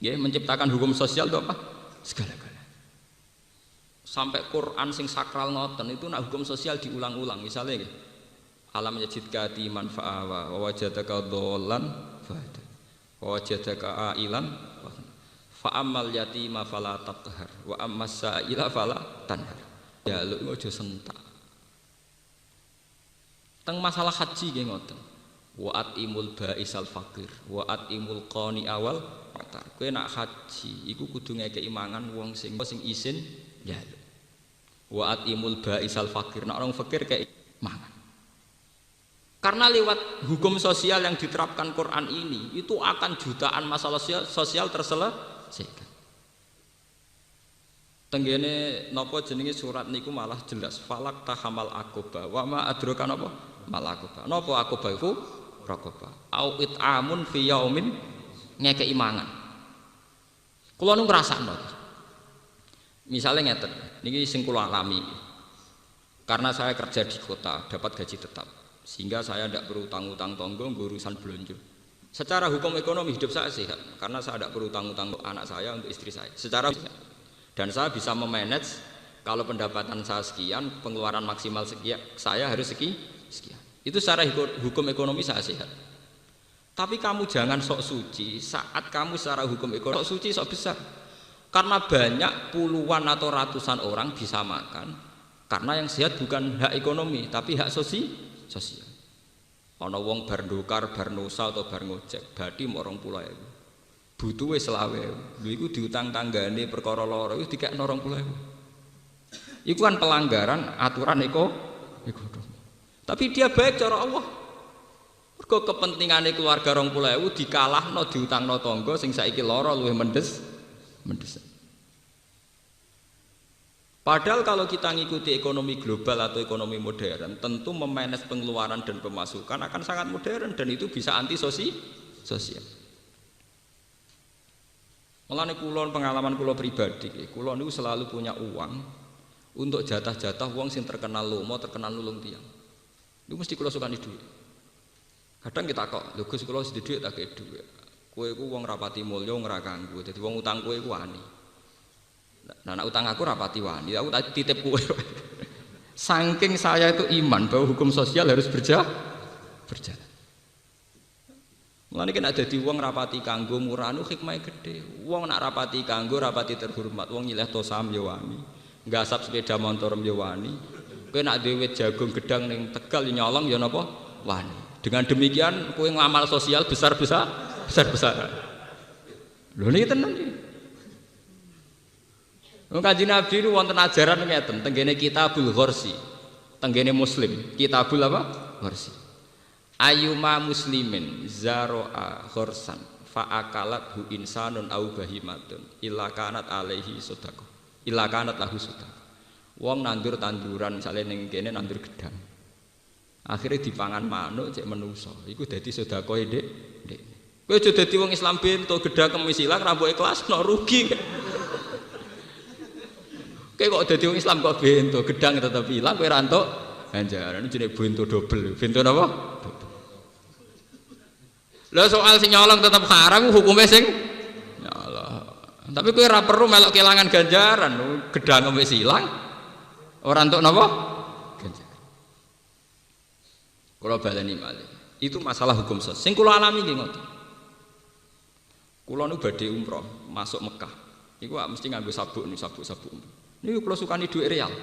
Ya, menciptakan hukum sosial itu apa? Segala-galanya. Sampai Quran sing sakral ngoten itu nak hukum sosial diulang-ulang. Misalnya, ya, alam yajidka timan fa'awa, wa wajadaka dholan fa'ada, wa wajadaka ailan Fa ammal yatima fala taqhar wa ammas sa'ila fala tanhar. Jaluk aja sentak. Teng masalah haji nggih ngoten. Wa atimul ba'isal faqir wa atimul qani awal patar. Kowe nak haji iku kudu ngekeki mangan wong sing isin njaluk. Wa atimul ba'isal faqir, nak orang fakir kayak mangan. Karena lewat hukum sosial yang diterapkan Quran ini itu akan jutaan masalah sosial terselesaikan. Tenggene napa jenenge surat niku malah jelas falak tahamal aqobah wa ma adraka napa mal aqobah. Napa aqobah iku raqabah au it'amun fi yaumin ngekeki mangan. Kula nu ngrasakno. Misale ngeten, niki sing kula alami. Karena saya kerja di kota, dapat gaji tetap. Sehingga saya tidak perlu utang-utang tonggo urusan belanja. Secara hukum ekonomi hidup saya sehat karena saya tidak perlu utang-utang untuk anak saya, untuk istri saya. Secara dan saya bisa memanage kalau pendapatan saya sekian, pengeluaran maksimal sekian, saya harus sekian. Itu secara hukum ekonomi saya sehat. Tapi kamu jangan sok suci saat kamu secara hukum ekonomi sok suci sok besar. Karena banyak puluhan atau ratusan orang bisa makan karena yang sehat bukan hak ekonomi tapi hak sosial. Ana wong bar ndokar, bar nosa atau bar ngojek, bathi mok 20.000. Butuhe 20.000. Lho iku diutang tanggane perkara lara iku dikekno 20.000. Iku kan pelanggaran aturan ekonomi. Tapi dia baik cara Allah. Mergo kepentingane keluarga 20.000 dikalahno diutangno tangga sing saiki lara luwih mendesak. Padahal kalau kita ngikuti ekonomi global atau ekonomi modern, tentu memanage pengeluaran dan pemasukan akan sangat modern dan itu bisa anti sosial. Mulane kula pengalaman kula pribadi, kula niku selalu punya uang untuk jatah-jatah wong sing terkenal lomo, terkenal nulung tiyang. Niku mesti kula sukani dhuwit. Kadang kita kok, lho Gus kula sedhi dhuwit tak kei dhuwit. Kowe iku wong rapati mulya ora kanggo, dadi wong utang kowe iku wani. Nah, utang aku rapati wani, aku titip kowe. Saking saya itu iman bahwa hukum sosial harus berjalan. Mulane nek dadi wong rapati kanggo muranu hikmahe gedhe. Wong nak rapati kanggo rapati terhormat, wong nyileh tosam ya wani. Nggasap sepeda motor ya wani. Kowe nak dhewe jagung gedang ning Tegal nyolong ya napa? Wani. Dengan demikian kowe ngamal sosial besar-besaran. Lho niki tenan iki. Wong Kanjeng Nabi niku wonten ajaran ngeten, tenggene Kitabul Ghorsi. Tenggene Muslim, Kitabul apa? Ghorsi. Ayyuma muslimin zaro'a ghorsan fa akalathu insanun au bahimatun illa kanat alaihi sadaqah. Illa kanat lahu sadaqah. Wong nandur tanduran misale ning kene nandur gedang. Akhirnya dipangan manuk cek menungso. Iku dadi sedekah Dik. Kowe aja dadi wong Islam bento gedang kemis ilang ra mbok ikhlasno rugi. Kowe kok dadi wong Islam kok bento gedang tetep ilang kowe ra entuk ganjaran jenenge bento dobel. Bento napa? Dobel. Lah soal sing nyolong tetep haram hukume sing ya Allah. Tapi kowe ora perlu melok kelangan ganjaran, gedang wis ilang. Ora entuk napa? Ganjaran. Kula baleni malih. Itu masalah hukum sosial. Sing kula alami nggih ngoten. Kula nu badhe umroh masuk Mekah. Iku mesti nganggo sabuk. Niku kula sukani dhuwit real.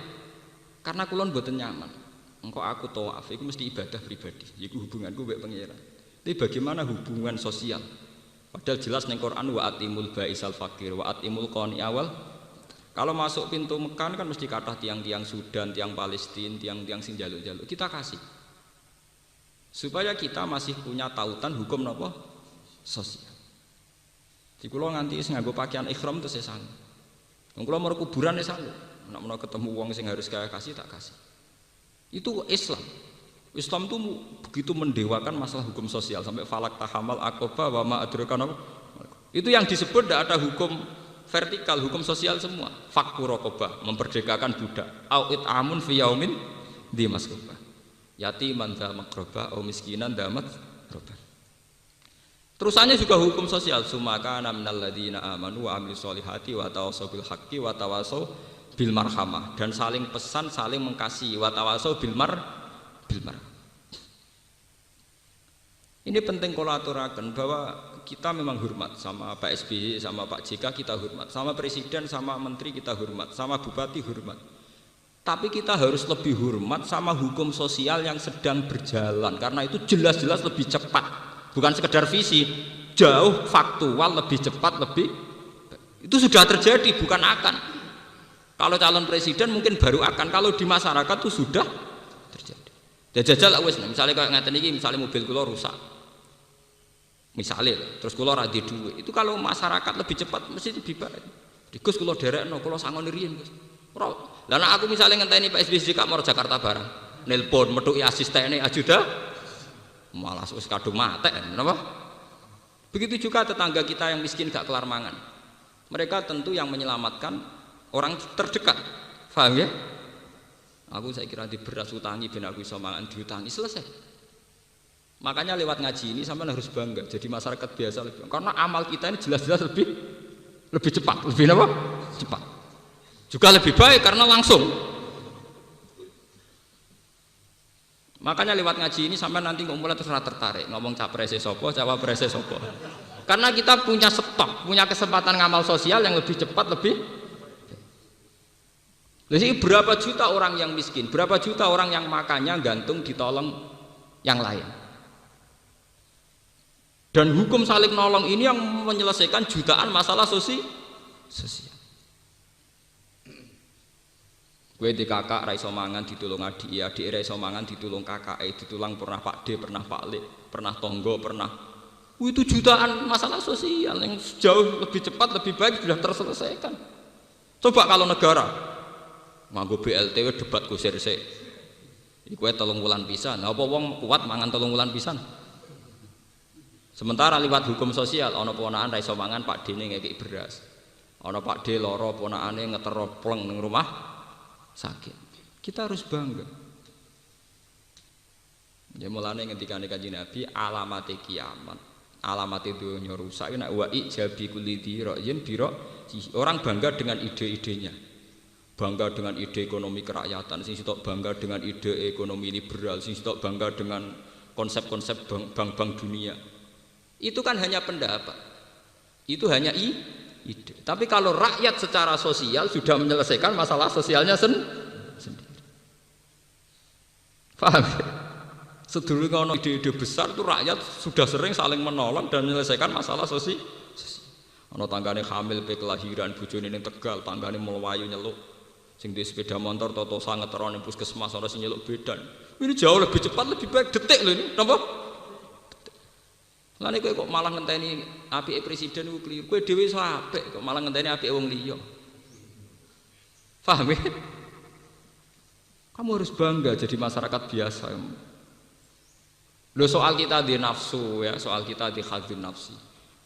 Karena kula mboten nyaman. Engko aku tawaf iku mesti ibadah pribadi. Iku hubunganku mbek pangeran. Tapi bagaimana hubungan sosial? Padahal jelas ning Quran wa atimul ba'isal fakir wa atimul qani awal. Kalau masuk pintu Mekah kan mesti kathah tiang-tiang Sudan, tiang Palestina, tiang-tiang sing jaluk-jaluk. Kita kasih. Supaya kita masih punya tautan hukum napa? Sosial. Di kula nganti wis nganggo pakaian ihram terus sesan. Wong kula mau kuburan wis sanggup. Nek menawa ketemu wong sing harus kaya kasih tak kasih. Itu Islam. Islam itu begitu mendewakan masalah hukum sosial sampai falak tahamal aqobah wa ma adraka. Itu yang disebut tidak ada hukum vertikal, hukum sosial semua. Fakku raqobah, memperdekakan budak. Au it'amun fi yaumin di masqobah. Yatiman dza maqrabah au miskinan damat robah. Terusannya juga hukum sosial. Sumakana minal ladzina amanu wa amilus solihati wa tawassaw bil haqqi wa tawassaw bil marhamah, dan saling pesan, saling mengasihi wa tawassaw bil marhamah. Ini penting kalau aturaken bahwa kita memang hormat sama Pak SBY, sama Pak JK kita hormat, sama presiden, sama menteri kita hormat, sama bupati hormat. Tapi kita harus lebih hormat sama hukum sosial yang sedang berjalan, karena itu jelas-jelas lebih cepat, bukan sekedar visi, jauh faktual, lebih cepat, lebih itu sudah terjadi, bukan akan. Kalau calon presiden mungkin baru akan, kalau di masyarakat itu sudah terjadi. Ya jajal wis, misalnya kayak ngaten iki, misalnya mobil kula rusak. Misalnya, terus kula ra duwe. Itu kalau masyarakat lebih cepat mesti lebih baik. Gus kula derekno, kula sangon riyen, Gus. Ora. Lah nek aku misalnya ngenteni Pak SBY Kak Mor Jakarta barang, nelpon metuki asistene ajuda malah wis kadung matek, napa? Begitu juga tetangga kita yang miskin gak kelar mangan. Mereka tentu yang menyelamatkan orang terdekat. Paham ya? Aku saya kira di beras utangi ben aku iso mangan diutangi selesai. Makanya lewat ngaji ini sampean harus bangga jadi masyarakat biasa lebih. Karena amal kita ini jelas-jelas lebih cepat, lebih apa? Cepat. Juga lebih baik karena langsung. Makanya lewat ngaji ini sampean nanti ngumpul terus tertarik ngomong capres sapa, cawapres sapa. Karena kita punya stok, punya kesempatan ngamal sosial yang lebih cepat, lebih. Jadi berapa juta orang yang miskin, berapa juta orang yang makannya gantung ditolong yang lain. Dan hukum saling nolong ini yang menyelesaikan jutaan masalah sosial. Gue di kakak raiso mangan ditulung adik raiso mangan ditulung kakak, ditulung pernah Pak D, pernah Pak Le, pernah tonggo, pernah. Itu jutaan masalah sosial yang jauh lebih cepat, lebih baik sudah terselesaikan. Coba kalau negara nganggo BLT debat kusir sik. Iku 3 wulan pisan. Lah apa wong kuat mangan 3 wulan pisan? Sementara lewat hukum sosial ana ponakan ra iso mangan Pak Dene ngekeki beras. Ana Pak D lara ponakane ngetero pleng ning rumah sakit. Kita harus bangga. Ya mulane ngendikane Kanjeng Nabi alamate kiamat, alamate donya rusak nek wa ijabi kulli dhira yen bira orang bangga dengan ide-idenya. Bangga dengan ide ekonomi kerakyatan, sing sitok bangga dengan ide ekonomi liberal, sing sitok bangga dengan konsep-konsep bank-bank dunia. Itu kan hanya pendapat. Itu hanya ide. Tapi kalau rakyat secara sosial sudah menyelesaikan masalah sosialnya sendiri. Paham? Sedurunge ana ide-ide besar itu rakyat sudah sering saling menolong dan menyelesaikan masalah sosial. Ana tanggane hamil pe kelahiran bojone ning Tegal, tanggane mlayu nyeluk. Sing di sepeda motor toto sangat teron ning puskesmas ora sing nyeluk bedan. Ini jauh lebih cepat, lebih baik, detik lho ini. Napa? Lah nek kok malah ngenteni apike presiden iku keliru. Kowe dhewe iso apik kok malah ngenteni apike wong liya. Paham ya? Kamu harus bangga jadi masyarakat biasa. Lho soal kita di nafsu ya, soal kita di khadzun nafsi.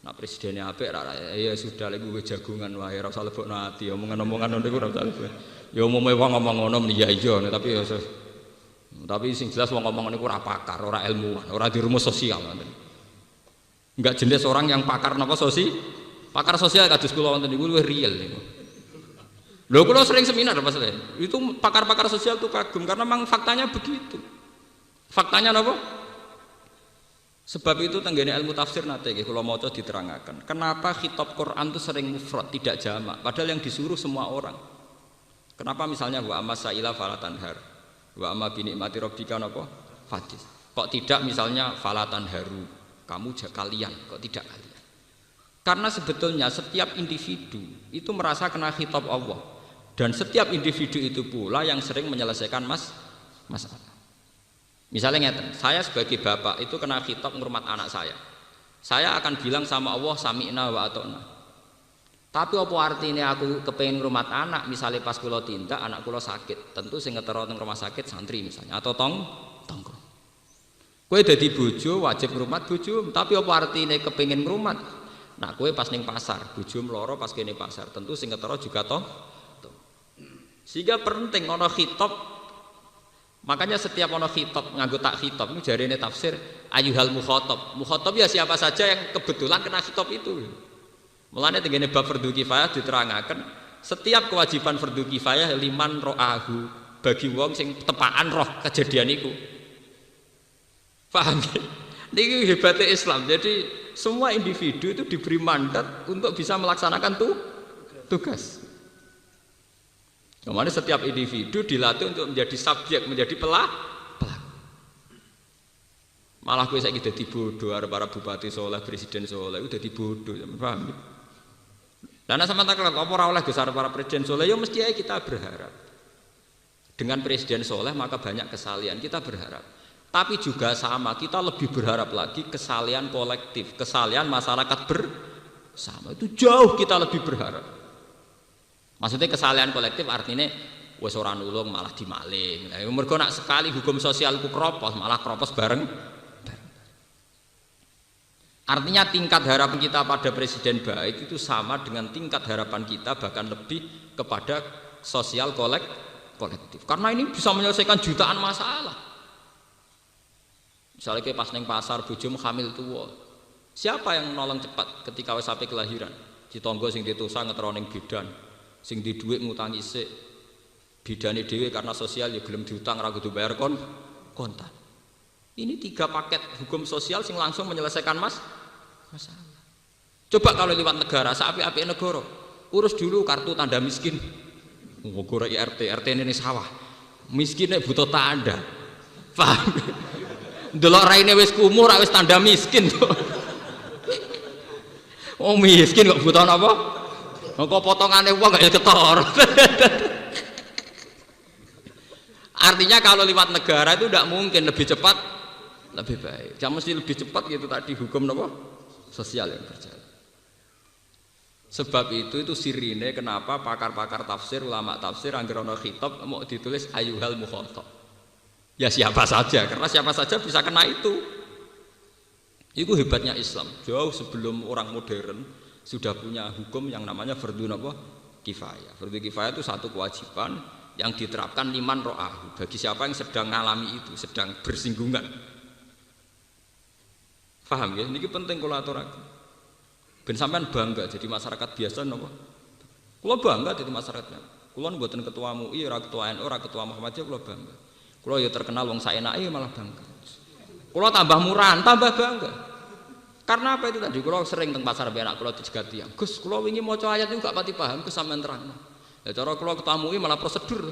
Nah presidennya apik ya sudah lagi gue jagungan wae ora usah lebokno ati omongan-omongan niku ora usah. Ya umume wong ngomong ngono ya iya tapi sing jelas wong ngomong niku ora pakar, ora ilmuwan, ora di rumus sosial. Enggak jenis orang yang pakar napa sosial. Pakar sosial kados kula wonten niku luwih real niku. Lho kula sering seminar Mas Le. Itu pakar-pakar sosial tuh kagum karena memang faktanya begitu. Faktanya napa? Sebab itu tenggene ilmu tafsir nate nggih kula maca diterangaken. Kenapa khitab Quran itu sering mufrad tidak jamak padahal yang disuruh semua orang. Kenapa misalnya wa amma sa'ila fala tanhar. Wa amma bi nikmati rabbika napa? Fadis. Kok tidak misalnya fala tanharu. Kamu kalian, kok tidak kalian. Karena sebetulnya setiap individu itu merasa kena khitab Allah dan setiap individu itu pula yang sering menyelesaikan masalah. Misalnya ngeten, saya sebagai bapak itu kena khitab ngurmat anak saya. Saya akan bilang sama Allah sami'na wa ata'na. Tapi apa artinya aku kepengen ngurmat anak, misalnya pas kula tindak anak kula sakit, tentu sing ngetero nang rumah sakit santri misalnya atau tonggo. Kowe dadi bojo wajib ngurmat bojo, tapi apa artinya kepengen ngurmat? Nah, kowe pas ning pasar, bojo mloro pas kene pasar, tentu sing ngetero juga toh. Sehingga penting ana khitab. Makanya setiap ono khitab nganggo tak khitab itu jarene tafsir ayyuhal mukhatab. Mukhatab ya siapa saja yang kebetulan kena khitab itu. Mulane tengene bab fardhu kifayah diterangaken setiap kewajiban fardhu kifayah liman ro'ahu bagi wong sing tepaan roh kejadian iku. Paham? Niki hebate Islam. Jadi semua individu itu diberi mandat untuk bisa melaksanakan tugas. Kemarin setiap individu dilatih untuk menjadi subjek, menjadi pelaku. Malah gue saya dadi bodoh, para bupati soleh, presiden soleh, udah dibodoh, paham? Karena sama tak kelihatan apa ora oleh besar para presiden soleh, ya mesti aja kita berharap. Dengan presiden soleh maka banyak kesalian, kita berharap. Tapi juga sama, kita lebih berharap lagi kesalian kolektif, kesalian masyarakat bersama. Itu jauh kita lebih berharap. Maksudnya kesalian kolektif artinya wis ora nulung malah dimaling. Lah mergo nak sekali hukum sosial ku kropos, malah kropos bareng. Artinya tingkat harapan kita pada presiden baik itu sama dengan tingkat harapan kita bahkan lebih kepada sosial kolektif. Karena ini bisa menyelesaikan jutaan masalah. Misalnya kayak pas neng pasar bojomu hamil tua. Siapa yang nolong cepat ketika wis sampai kelahiran? Ditonggo sing ditusa ngetroning bidan. Sing di duit ngutangi sik. Bidane dhewe karena sosial ya gelem diutang ora kudu bayar kontan. Ini 3 paket hukum sosial sing langsung menyelesaikan masalah. Coba kalau lewat negara, seapi-api negara, urus dulu kartu tanda miskin. Ngogor RT ini sawah. Miskinnya butuh tanda. Paham? Delok raine wis kumuh, wis tanda miskin tuh. Oh miskin kok butuh apa? Kok potongane wong gak ketor. Artinya kalau lewat negara itu tidak mungkin lebih cepat, lebih baik. Jangan mesti lebih cepat gitu tadi hukum apa? Sosial yang berjalan. Sebab itu sirine kenapa pakar-pakar tafsir, ulama tafsir anggere ana khitab mau ditulis ayyuhal mukhatab. Ya siapa saja, karena siapa saja bisa kena itu. Itu hebatnya Islam. Jauh sebelum orang modern sudah punya hukum yang namanya fardhu kifayah. Fardhu kifayah itu satu kewajiban yang diterapkan liman ro'ahu bagi siapa yang sedang mengalami itu, sedang bersinggungan. Paham ya? Ini penting kalau aturaken. Ben sampean bangga jadi masyarakat biasa napa? Kula bangga jadi masyarakatnya. Kula mboten ketua MUI, ora ketua NU, ora ketua Muhammadiyah, kula bangga. Kula ya terkenal wong saenake malah bangga. Kula tambah murahan, tambah bangga. Karena apa itu tadi? Kula sering teng pasar benak kula dijegat tiyang. Gus, kula wingi maca ayat niku gak pati paham, Gus sampean terangno. Ya cara kula ketua MUI malah prosedur.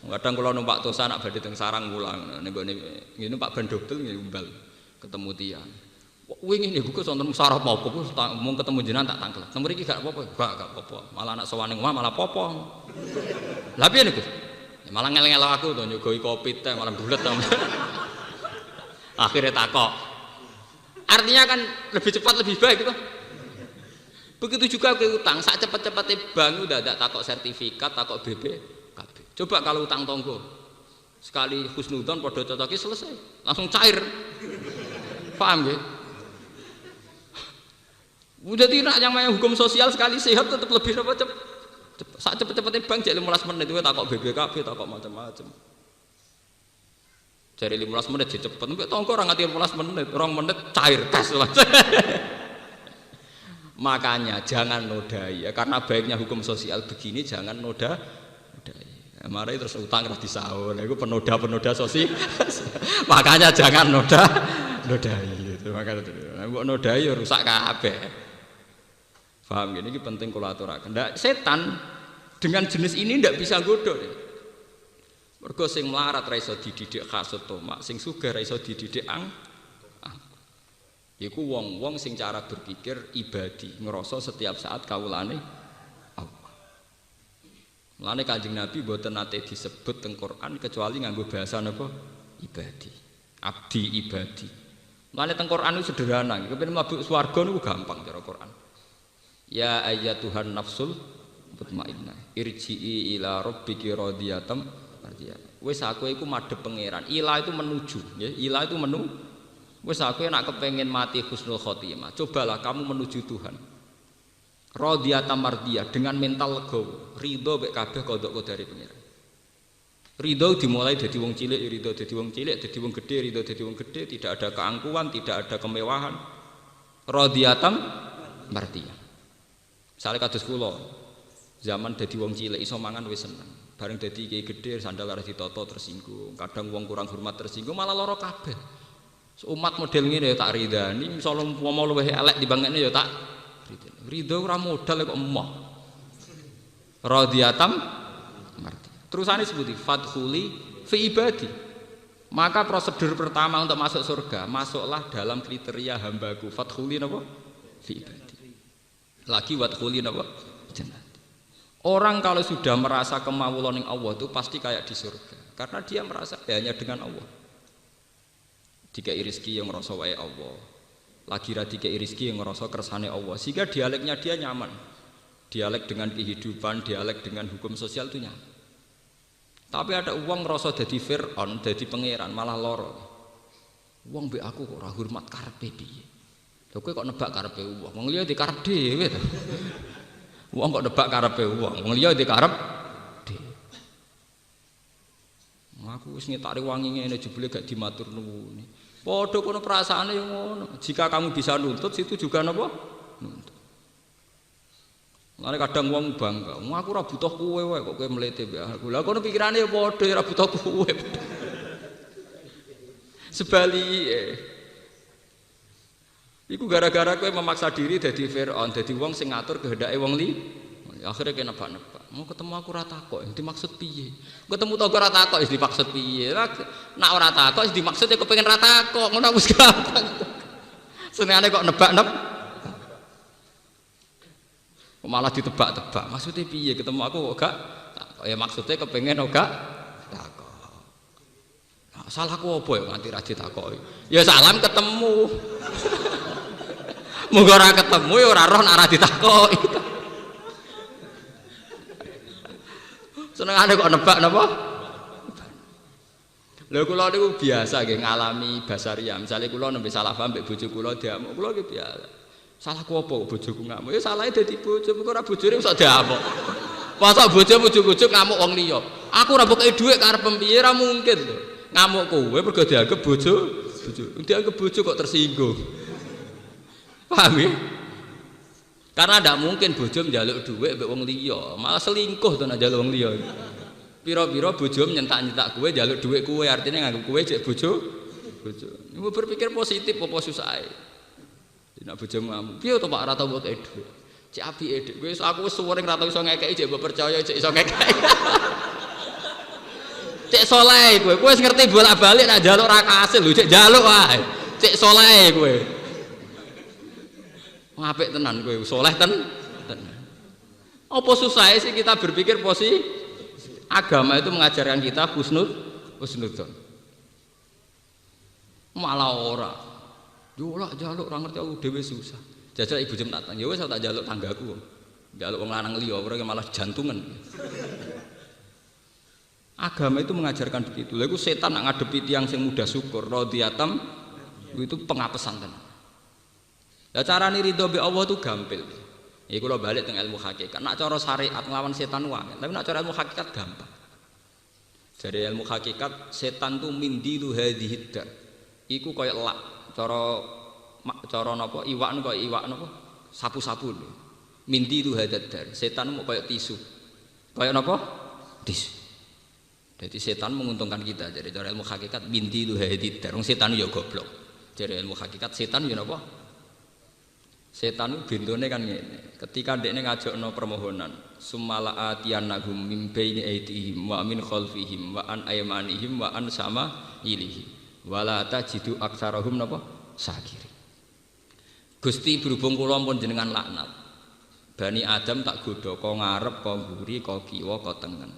Kadang kula numpak tosa nak badhe teng sarang mulang. Ning ngene Pak Bandobel ngumbal ketemu tiyang. Wingi niku Gus wonten musyawarah apa Gus mung ketemu jenengan tak tangkel. Nang mriki gak apa-apa, gak apa-apa. Malah anak sowan ning omah malah apa-apa. Lah piye niku? Malah ngel-ngelo aku to nyogoi kopi teh malah bulet to. Akhirnya takok. Artinya kan lebih cepat lebih baik gitu. Begitu juga ke utang, sak cepet-cepetnya bank udah ada takok sertifikat, takok BPKB. Coba kalau utang tonggo sekali husnudzon podo cocoki selesai, langsung cair. Paham ya? Udah tidak yang namanya hukum sosial sekali sehat tetap lebih cepat. Saat cepet-cepetnya bank jadi 15 menit itu takok BPKB, takok macam-macam. Jadi 15 menit jadi cepet, tapi tonggo orang ngerti 15 menit, 2 menit cair kas. Makanya jangan nodai ya, karena baiknya hukum sosial begini jangan nodai. Mari terus utang terus disaur, itu penoda sosial. Makanya jangan nodai gitu. Makanya mbok nodai ya rusak kabeh. Paham gini penting kula aturaken. Ndak setan dengan jenis ini ndak bisa godho. Mergo sing melarat ra iso dididik kasut tomak, sing sugih ra iso dididik iku wong-wong sing cara berpikir ibadi, ngerasa setiap saat kawulane Allah. Mulane Kanjeng Nabi mboten nate disebut teng Quran kecuali nganggo bahasa napa? Ibadi. Abdi ibadi. Mulane teng Quran itu sederhana, kepengin mlebu swarga niku gampang cara Quran. Ya ayyatuhan nafsul mutmainnah, irji'i ila rabbiki radhiyatam mardiyah. Wis aku iku madhep pangeran. Ila itu menuju, ya. Ila itu wis aku nak kepengen mati husnul khotimah, cobalah kamu menuju Tuhan. Radhiyatam mardiyah dengan mental legowo, ridho mek kabeh kodok dari pangeran. Ridho dimulai dari wong cilik, ridho dari wong cilik, dari wong gede, ridho dari wong gede, tidak ada keangkuhan, tidak ada kemewahan. Radhiyatam mardiyah. Misalnya kados kula, zaman dadi wong cilik iso mangan wis seneng. Bareng dadi kiai gede sandal arep ditata tersinggung. Kadang wong kurang hormat tersinggung malah lara kabeh. Umat model ngene ya tak ridani, misale mau luwih elek dibandingane ya tak ridani. Ridho ora modal kok emoh. Radhiyatam marti. Terusane sebuti fadkhuli fi ibadi. Maka prosedur pertama untuk masuk surga, masuklah dalam kriteria hambaku. Fadkhuli napa? Fi ibadi. Lagi wadkhuli napa? Jannah. Orang kalau sudah merasa kemawulan ning Allah itu pasti kayak di surga. Karena dia merasa hanya dengan Allah. Dikai rezeki yang ngerasa wae Allah. Lagi ra dikai rezeki yang ngerasa kersane Allah. Sehingga dialeknya dia nyaman. Dialek dengan kehidupan, dialek dengan hukum sosial itu nyaman. Tapi ada uang ngerasa dadi Fir'aun, dadi pangeran malah lara. Wong mbek aku kok ora hormat karepe piye? Lho kowe kok nebak karepe wong. Wong liya dikarep dhewe to. Wong kok nebak karepe wong. Wong liya dikarep dhewe. Aku wis ngetari wangi ngene jebule gak dimatur nuwun. Padha kono perasaane yo ngono. Jika kamu bisa nuntut situ juga napa? Nuntut. Mane kadang wong bangga, aku ora butuh kowe wae kok kowe mlete mbek aku. Lah kono pikirane yo padha ora butuh kowe. Sebalike. Iku gara-gara kowe memaksa diri dadi Fir'aun, dadi wong sing ngatur kehendake wong li. Akhirnya kena nebak-nebak. Mau ketemu aku ora takok, dimaksud piye? Ketemu toko ora takok, dimaksud piye? Nak ora takok, dimaksud ya kepengin ora takok, ngono wis gampang. Senengane kok nebak-nebak. Malah ditebak-tebak. Maksudnya piye? Ketemu aku kok gak takok. Ya maksudnya kepengin kok gak takok. Nah, salahku apa ya nganti ra ditakoki? Ya salam ketemu. Mung ora ketemu ya ora roh nek ora ditakoki. Senengane kok nebak napa? Lha kula niku biasa nggih ngalami basaria. Misale kula nembe salah paham mbek bojo kula diamuk, kula nggih biasa. Salahku apa bojoku ngamuk? Ya salahe dadi bojo, kok ora bojone iso diamuk. Masa bojomu ujug-ujug ngamuk wong liya. Aku ora mbokeki dhuwit karep piye ora mungkin lho. Ngamuk kowe mergo dianggep bojo. Dianggep bojo kok tersinggung. Paham ya? Karena tidak mungkin bojo njaluk dhuwit mbek wong liya, malah selingkuh to nek njaluk wong liya. Pira-pira bojo nyentak-nyentak kowe njaluk dhuwit kowe, artinya nganggep kowe cek bojo. Iku berpikir positif apa susahe. Nek bojomu ngamuk, piye to Pak ora tau mbok dhuwit. Cek apike dik, kowe aku wis suwering ra tau iso ngekeki cek mbok percaya cek iso ngekeki. Cek saleh kowe, kowe wis ngerti bolak-balik nek njaluk ra kasil lho, cek njaluk wae. Cek saleh kowe. Ngapik tenan kowe, soleh tenan. Apa susah sih kita berpikir positif? Agama itu mengajarkan kita husnudzon. Malah ora. Yo lak jaluk ora ngerti aku dhewe susah. Jajal ibu jem tak tang, ya wis tak jaluk tanggaku. Jaluk wong lanang liya ora malah jantungan. Agama itu mengajarkan begitu. Lha iku setan nak ngadepi tiyang sing mudah syukur, radhiyatam itu pengapesan tenan. Lah carane ridho be Allah itu gampil. Iku lho balik teng ilmu hakikat. Nak cara syariat nglawan setan wae, tapi nak cara ilmu hakikat gampang. Dari ilmu hakikat setan tuh mindilu hadhihi dar. Iku kaya lak. Cara napa iwak niku kaya iwak napa? Sapu-sapu lho. Mindilu hadad dar. Setan mau kaya tisu. Kaya napa? Tisu. Jadi setan menguntungkan kita. Jadi cara ilmu hakikat mindilu hadhihi dar. Wong setan yo goblok. Jadi ilmu hakikat setan yo napa? Setan itu bentone kan ngene. Ketika ndekne ngajokno permohonan, sumala atiyannahum min baini aydihim wa min khalfihim wa an aymanihim wa an samailihim wala tajidu aktsarahum napa syakiri. Gusti berhubung kula pun jenengan laknat. Bani Adam tak godha kok ngarep kok mburi kok kiwa kok tengen.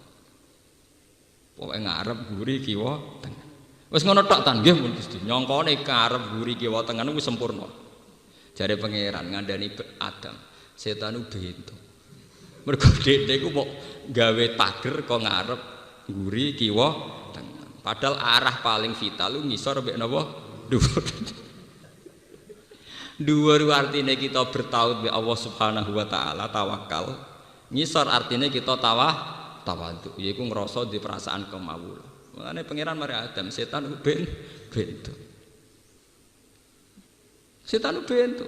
Pokoke ngarep mburi kiwa tengen. Wis ngono tok ta nggih mun Gusti. Nyongkone karep mburi kiwa tengen wis sempurna. Jare pangeran ngandani Adam, setan ku bento. Mergo dhekne ku kok gawe pager kok ngarep nguri kiwa tengen. Padahal arah paling vital lu ngisor mbek napa? Dhuwur. Dhuwur artine kita bertaut mbek Allah Subhanahu wa taala, tawakal. Ngisor artine kita tawadhu, yaiku ngrasa di perasaan kemawul. Mulane pangeran mari Adam, setan ku bento. Setan bento.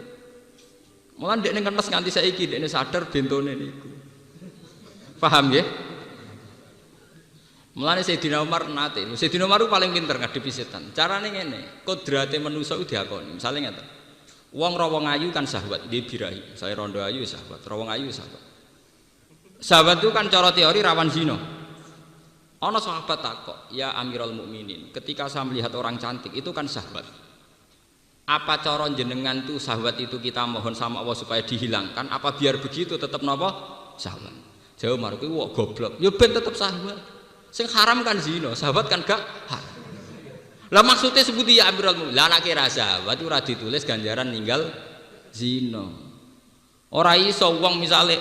Malah ndekne ngenes nganti saiki ndekne sadar bentone niku. Paham ya? Mulane Sayyidina Umar nate. Sayyidina Umar paling pinter ngadepi setan. Carane ngene, kodrate manusa ku diakoni. Misale ngeten. Wong ra wong ayu kan syahwat, nggih birahi. Saya rondo ayu syahwat, ra wong ayu syahwat. Syahwat itu kan cara teori rawan zina. Ana sahabat takok, "Ya Amirul Mukminin, ketika saya melihat orang cantik itu kan syahwat. Apa cara jenengan tuh syahwat itu kita mohon sama Allah supaya dihilangkan? Apa biar begitu tetap napa? Syahwat." Jawab Umar kuwi wong goblok. Ya ben tetap syahwat. Sing haram kan zina, sahabat kan gak haram. Lah maksudnya sebuti ya Amirul Mukminin. Lah nek kira sahabat ora ditulis ganjaran ninggal zina. Ora iso wong misale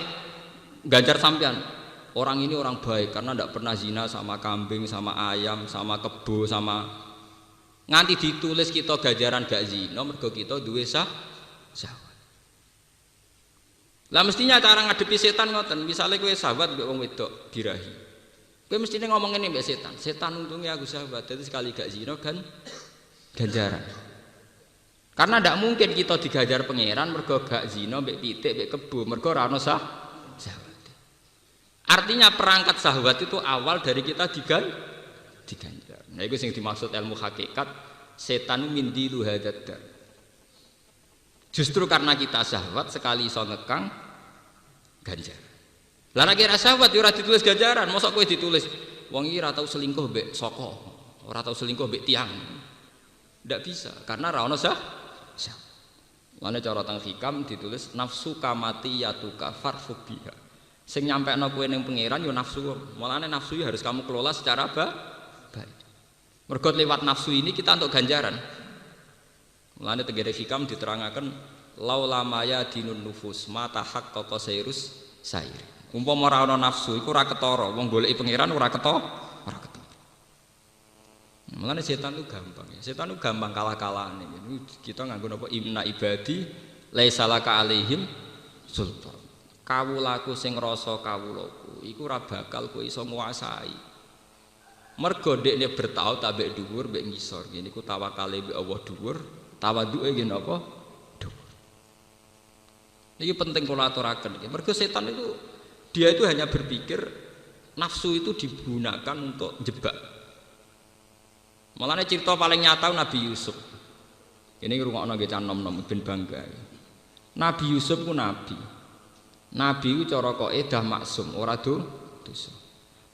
ganjar sampean. Orang ini orang baik karena ndak pernah zina sama kambing, sama ayam, sama kebo, sama nganti ditulis kita ganjaran gak zina mergo kita duwe syahwat. Lah mestinya cara ngadepi setan ngoten, misale kowe sahabat mbek wong wedok birahi. Kowe mestine ngomong ngene mbek setan. Setan untungnya aku sahabat, dadi sekali gak zina kan ganjaran. Karena ndak mungkin kita digajar pangeran mergo gak zina mbek pitik mbek kebo, mergo ora ana syahwat. Artinya perangkat syahwat itu awal dari kita diganjar. Nah itu yang dimaksud ilmu hakikat setan min dilu hadaddar. Justru karena kita syahwat sekali iso ngekang ganjar. Lah nek kira syahwat ora ditulis ganjaran, mosok kowe ditulis wong iki ora tau selingkuh mbek saka, ora tau selingkuh mbek tiang. Ndak bisa karena ora ono syahwat. Lane cara teng hikam ditulis nafsu kamati yatuka farfuq biha. Sing nyampekno kowe ning pangeran yo nafsu. Mulane nafsu harus kamu kelola secara baik. Mergo lewat nafsu ini kita untuk ganjaran. Mulane tegere hikam diterangaken laula maya dinun nufus mata haqqaqa sairus sair. Umpama ora ana nafsu iku ora ketara, wong goleki pangeran ora ketara. Mulane setan itu gampang ya. Setan itu gampang kalah-kalahane. Kita nganggo napa inna ibadi laisa laka alaihim sultan. Kawulaku sing rasa kawulaku iku ora bakal kowe iso nguasai. Mergo ndekne bertaut ambek dhuwur mbek ngisor. Ngene iku tawakale mbek Allah dhuwur, tawaduke nggih napa? Dhuwur. Niki penting kula aturaken iki. Mergo setan itu dia itu hanya berpikir nafsu itu digunakan untuk jebak. Malahnya cerita paling nyata Nabi Yusuf. Ini ngrungokno nggih can nom-nom ben bangga. Nabi Yusuf ku nabi. Nabi itu cara kok dah maksum, ora dosa.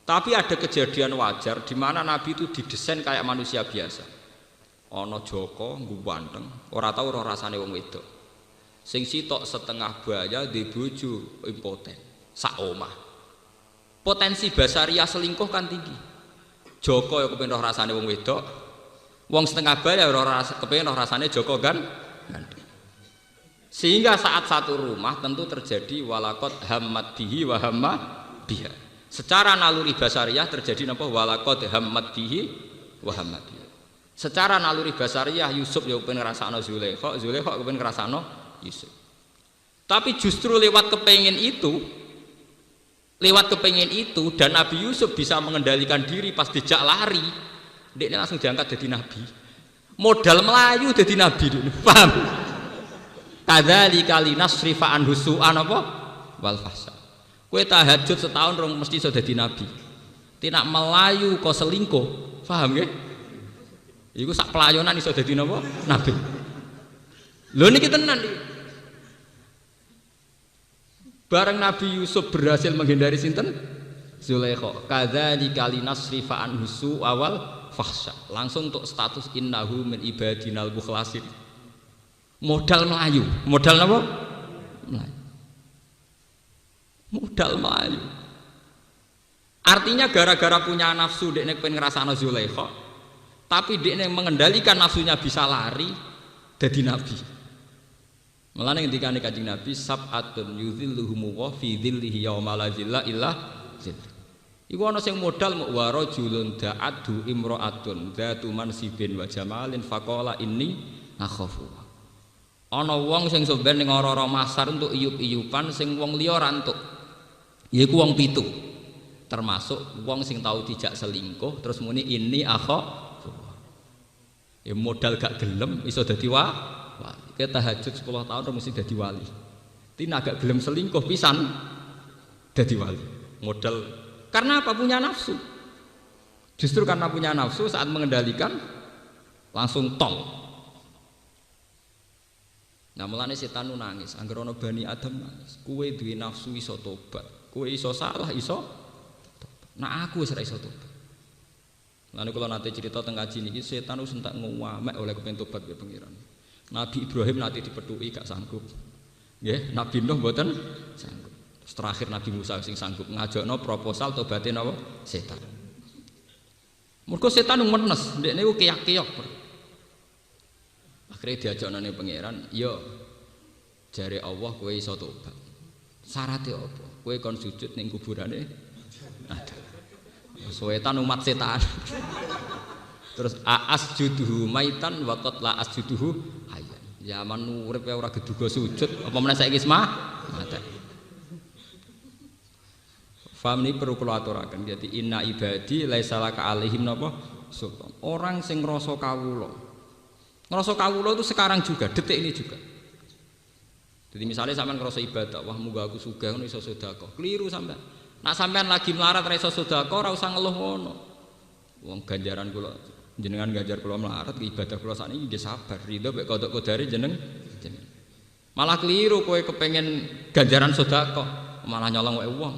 Tapi ada kejadian wajar di mana Nabi itu didesain kayak manusia biasa. Ana Joko nggo wanteng, ora tau ora rasane wong wedok. Sing sitok setengah baya di bojo impoten, sak omah. Potensi basaria selingkuh kan tinggi. Joko ya kepengin roh rasane wong wedok. Wong setengah baya ora kepengin roh rasane Joko kan. Sehingga saat satu rumah tentu terjadi walakot hammat bihi wa hamma biha. Secara naluri basariyah terjadi napa walakot hammat bihi wa hamma biha. Secara naluri basariyah Yusuf ya kepengin ngrasakno Zulaikha, Zulaikha kepengin ngrasakno Yusuf. Tapi justru lewat kepengin itu dan Nabi Yusuf bisa mengendalikan diri pas dijak lari, dia langsung diangkat jadi nabi. Modal melayu jadi nabi, paham? Kadzalika linasrifa anhu su'an apa wal fahsya. Kowe tahajud setahun rong mesti iso dadi nabi. Tidak melayu kok selingkuh, paham nggih? Iku sak pelayonan iso dadi napa? Nabi. Lho niki tenan iki. Bareng Nabi Yusuf berhasil menghindari sinten? Zulaikha. Kadzalika linasrifa anhu su'a wal fahsya. Langsung untuk status innahu min ibadinal mukhlasin. Modal melayu, modal apa? Melayu. Modal melayu. Artinya gara-gara punya nafsu dekne pengen ngrasakno Zulaikha, tapi dekne mengendalikan nafsunya bisa lari dadi nabi. Mulane ngendikane Kanjeng Nabi sab'atun yuzilluhum wa fi dhillihi yauma la zilla illa zill. Iku ana sing modal wa rajulun da'atu imra'atun dzatu mansibin wa jamalin faqala inni akhafu. Ana wong sing sampeyan ning ora-ora masar untuk iyup-iyupan sing wong liya rantuk. Yaiku wong 7. Termasuk wong sing tau dijak selingkuh terus muni ini akha. Ya modal gak gelem iso dadi wali. Kita tahajud 10 tahun mesti dadi wali. Tina gak gelem selingkuh pisan dadi wali. Modal karena apa? Punya nafsu. Justru karena punya nafsu saat mengendalikan langsung tol. Nah mulane setan nu nangis, anggere ana Bani Adam nangis. Kowe duwe nafsu iso tobat, kowe iso salah iso tobat. Nah aku wis ora iso tobat. Mulane kula nate cerita teng kaji niki setan wis entek ngamek oleh kepengin tobat ke pangeran. Nabi Ibrahim nanti dipethuki gak sanggup. Nggih, Nabi Nuh mboten sanggup. Terus terakhir Nabi Musa sing sanggup ngajakno proposal tobaté napa? Setan. Mergo setan menes, ndekne ku keyak-keyok. Akhirnya diajak nane pangeran, yo jare Allah kowe iso tobat. Syaratnya apa? Kowe kon sujud ning kuburane ada. Setan umat setan. Terus asjuduhu maitan wa qad la asjuduhu hayyan. Zaman urip ora geduga sujud, apa meneh saiki mati. Faham ini perlu kula aturaken. Jadi inna ibadi laisa laka alaihim napa sultan. Orang sing ngrasa kawula ngerasa kawula itu sekarang juga, detik ini juga. Jadi misalnya sampean ngerasa ibadah, wah muga aku sugih ngono iso sedekah. Keliru sampean. Nak sampean lagi melarat ra iso sedekah ora usah ngeluh ngono. Wong ganjaran kula jenengan ganjar kula melarat ibadah kula sakniki nggih sabar, ridho mek kodok kodare jeneng. Malah keliru kowe kepengin ganjaran sedekah, malah nyolong wae wong.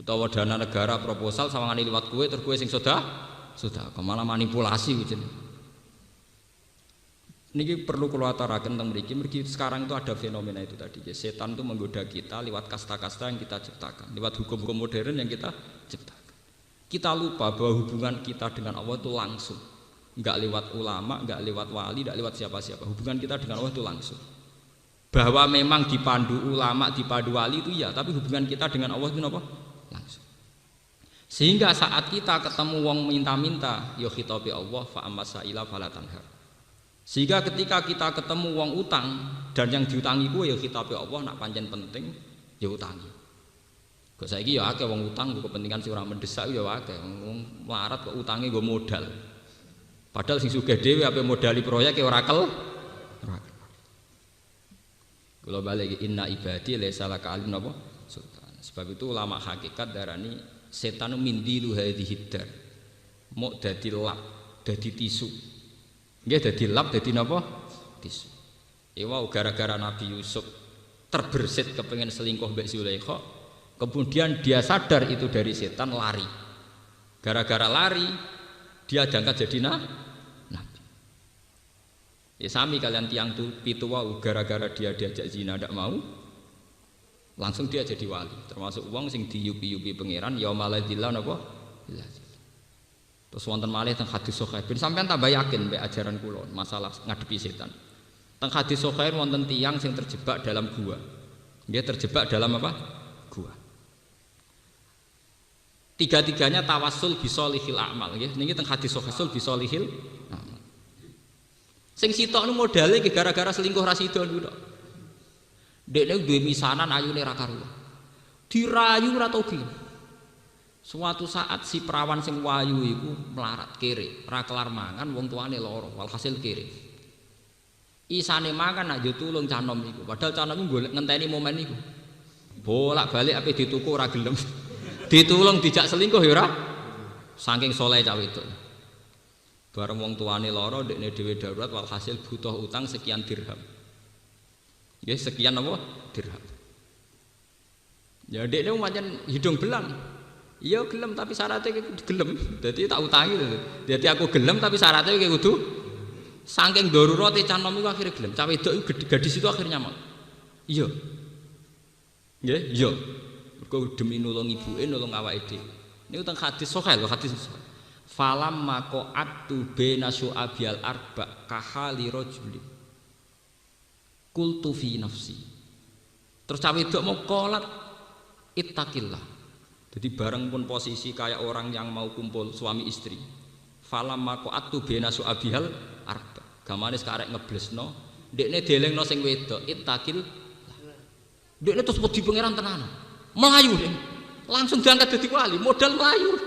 Utawa dana negara proposal sawangane liwat kowe terus kowe sing sedekah, malah manipulasi jenenge. Niki perlu kula aturaken teng mriki sekarang itu ada fenomena itu tadi. Setan itu menggoda kita lewat kasta-kasta yang kita ciptakan, lewat hukum-hukum modern yang kita ciptakan. Kita lupa bahwa hubungan kita dengan Allah itu langsung. Enggak lewat ulama, enggak lewat wali, enggak lewat siapa-siapa. Hubungan kita dengan Allah itu langsung. Bahwa memang dipandu ulama, dipandu wali itu ya, tapi hubungan kita dengan Allah itu apa? Langsung. Sehingga saat kita ketemu wong minta-minta, ya khitabi Allah fa amma sa'ila fala tanhar. Sehingga ketika kita ketemu wong utang dan yang diutangi kuwi ya khitabe Allah nak pancen penting ya utangi. Kok saiki ya akeh wong utang nggo kepentingan sing ora mendesak ya akeh. Wong melarat kok utange nggo modal. Padahal sing sugih dhewe ape modali proyek ya ora kel. Kula balik inna ibadi laisa laka alim napa sultan. Sebab itu ulama hakikat darani setan mindilu hadhihi dar. Mok dadi lap, dadi tisu. Nggih dadi lap dadi napa? Tisu. Iwau gara-gara Nabi Yusuf terbersit kepengen selingkuh mbek Zulaikha, kemudian dia sadar itu dari setan lari. Gara-gara lari dia diangkat jadi nabi. Ya sami kalian tiang pitu wau gara-gara dia diajak zina ndak mau, langsung dia jadi wali. Termasuk wong sing diyupi-yupi pangeran yaumalladzillah napa? Terus wonten malih teng hadis sahih ben sampean tambah yakin mbek ajaran kula masalah ngadepi setan. Teng hadis sahih wonten tiyang sing terjebak dalam gua. Dia terjebak dalam apa? Gua. Tiga-tiganya tawassul bisolihil a'mal nggih. Niki teng hadis sahih bisolihil a'mal. Sing sitok nu modale iki gara-gara selingkuh ra sida niku tok. Dekne duwe misanan ayune ra karuan. Dirayu ora tau gelem. Suatu saat si perawan sing wayu iku melarat kere, ora kelar mangan wong tuane lara, walhasil kere. Isane mangan nak yo tulung canom iku, padahal canom iku golek ngenteni momen iku. Bolak-balik ape dituku ora gelem. Ditulung dijak selingkuh ya ora. Saking saleh cah wedok. Bareng wong tuane lara ndekne dhewe darurat walhasil butuh utang sekian dirham. Nggih, sekian apa? Dirham. Ya ndekne pancen hidung belang. Iya gelem tapi syaratnya gelem. Jadi tak utangi. Jadi aku gelem tapi syaratnya kayak kudu saking darurate canom iku akhire gelem. Cah wedok iku gadis itu akhirnya mau. Iya. Nggih, iya. Mergo demi nulung ibuke nulung awake dhewe. Niku teng hadis sahih lho, hadis sahih. Falam maqa'atu baina syu'abil arba kahali rajuli. Qultu fi nafsi. Terus cah wedok mau qolat ittaqillah. Jadi bareng pun posisi kayak orang yang mau kumpul suami istri. Falamma qa'atu baina su'abihal arba. Gamane sekarek ngeblesno, ndekne delengno sing wedok, ittaqil. Ndekne terus wedi pangeran tenanan. Melayu deh. Langsung diangkat dadi wali, modal melayu.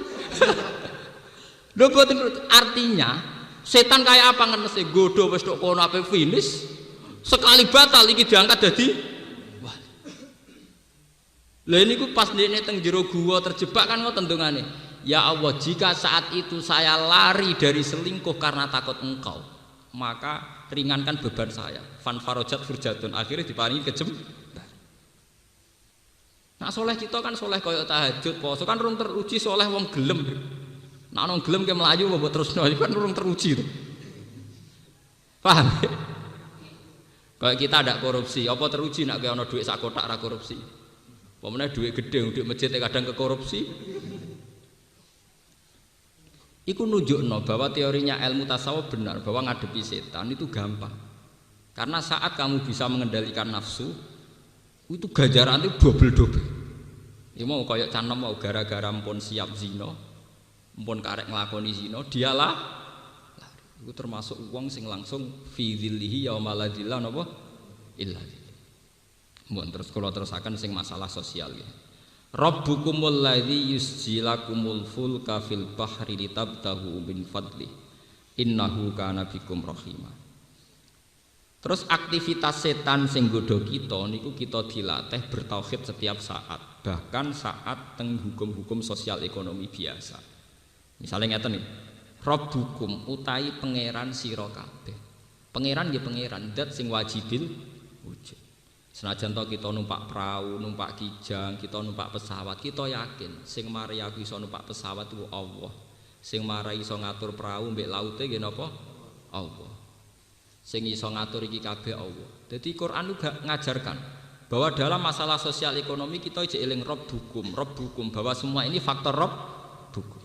Lho boten artinya setan kayak apa ngenese godho wis tok kono ape finish. Sekali batal iki diangkat dadi Lah niku pas dene teng jero gua terjebak kan ngoten dongane. ya Allah, jika saat itu saya lari dari selingkuh karena takut Engkau, maka ringankan beban saya. Fan farojat furjatun, akhirnya diparingi kejem. Nah soleh kita kan soleh koyok tahajud, poso kan rung teruji soleh wong gelem. Nah wong gelem ke melayu mbok terusno kan rung teruji itu. Paham? Kayak kita ada korupsi, apa teruji nak kayak ono duit sak kotak ra korupsi. Pemene duit gede, duit masjid kadang ke korupsi. Iku nunjukno bahwa teorinya ilmu tasawuf benar, bahwa ngadepi setan itu gampang. Karena saat kamu bisa mengendalikan nafsu, itu ganjaran itu double-double. Ya mau kayak canem mau gara-gara mpun siap zina, mpun karek nglakoni zina, dialah lari. Itu termasuk wong sing langsung fi dzillihi yauma la dzilla napa illa dzillah. Mun terus kula terusaken sing masalah sosial ya. Rabbukumul ladzi yusjilakumul fulka fil bahri litabtahu min fadli innahu kana bikum rahimah. Terus aktivitas setan sing godho kita niku kita dilatih bertauhid setiap saat, bahkan saat teng hukum-hukum sosial ekonomi biasa. Misalnya ngeten nih, Rabbukum utahi pangeran sira kabeh. Pangeran nggih pangeran zat sing wajibil wujud. Senajan to kita numpak perahu, numpak kijang, kita numpak pesawat, kita yakin sing mari aku iso numpak pesawat itu Allah. Sing mari iso ngatur perahu mbek laute nggih napa? Allah. Sing iso ngatur iki kabeh Allah. Dadi Quran juga ngajarkan bahwa dalam masalah sosial ekonomi kita aja eling Rabbukum bahwa semua ini faktor Rabbukum.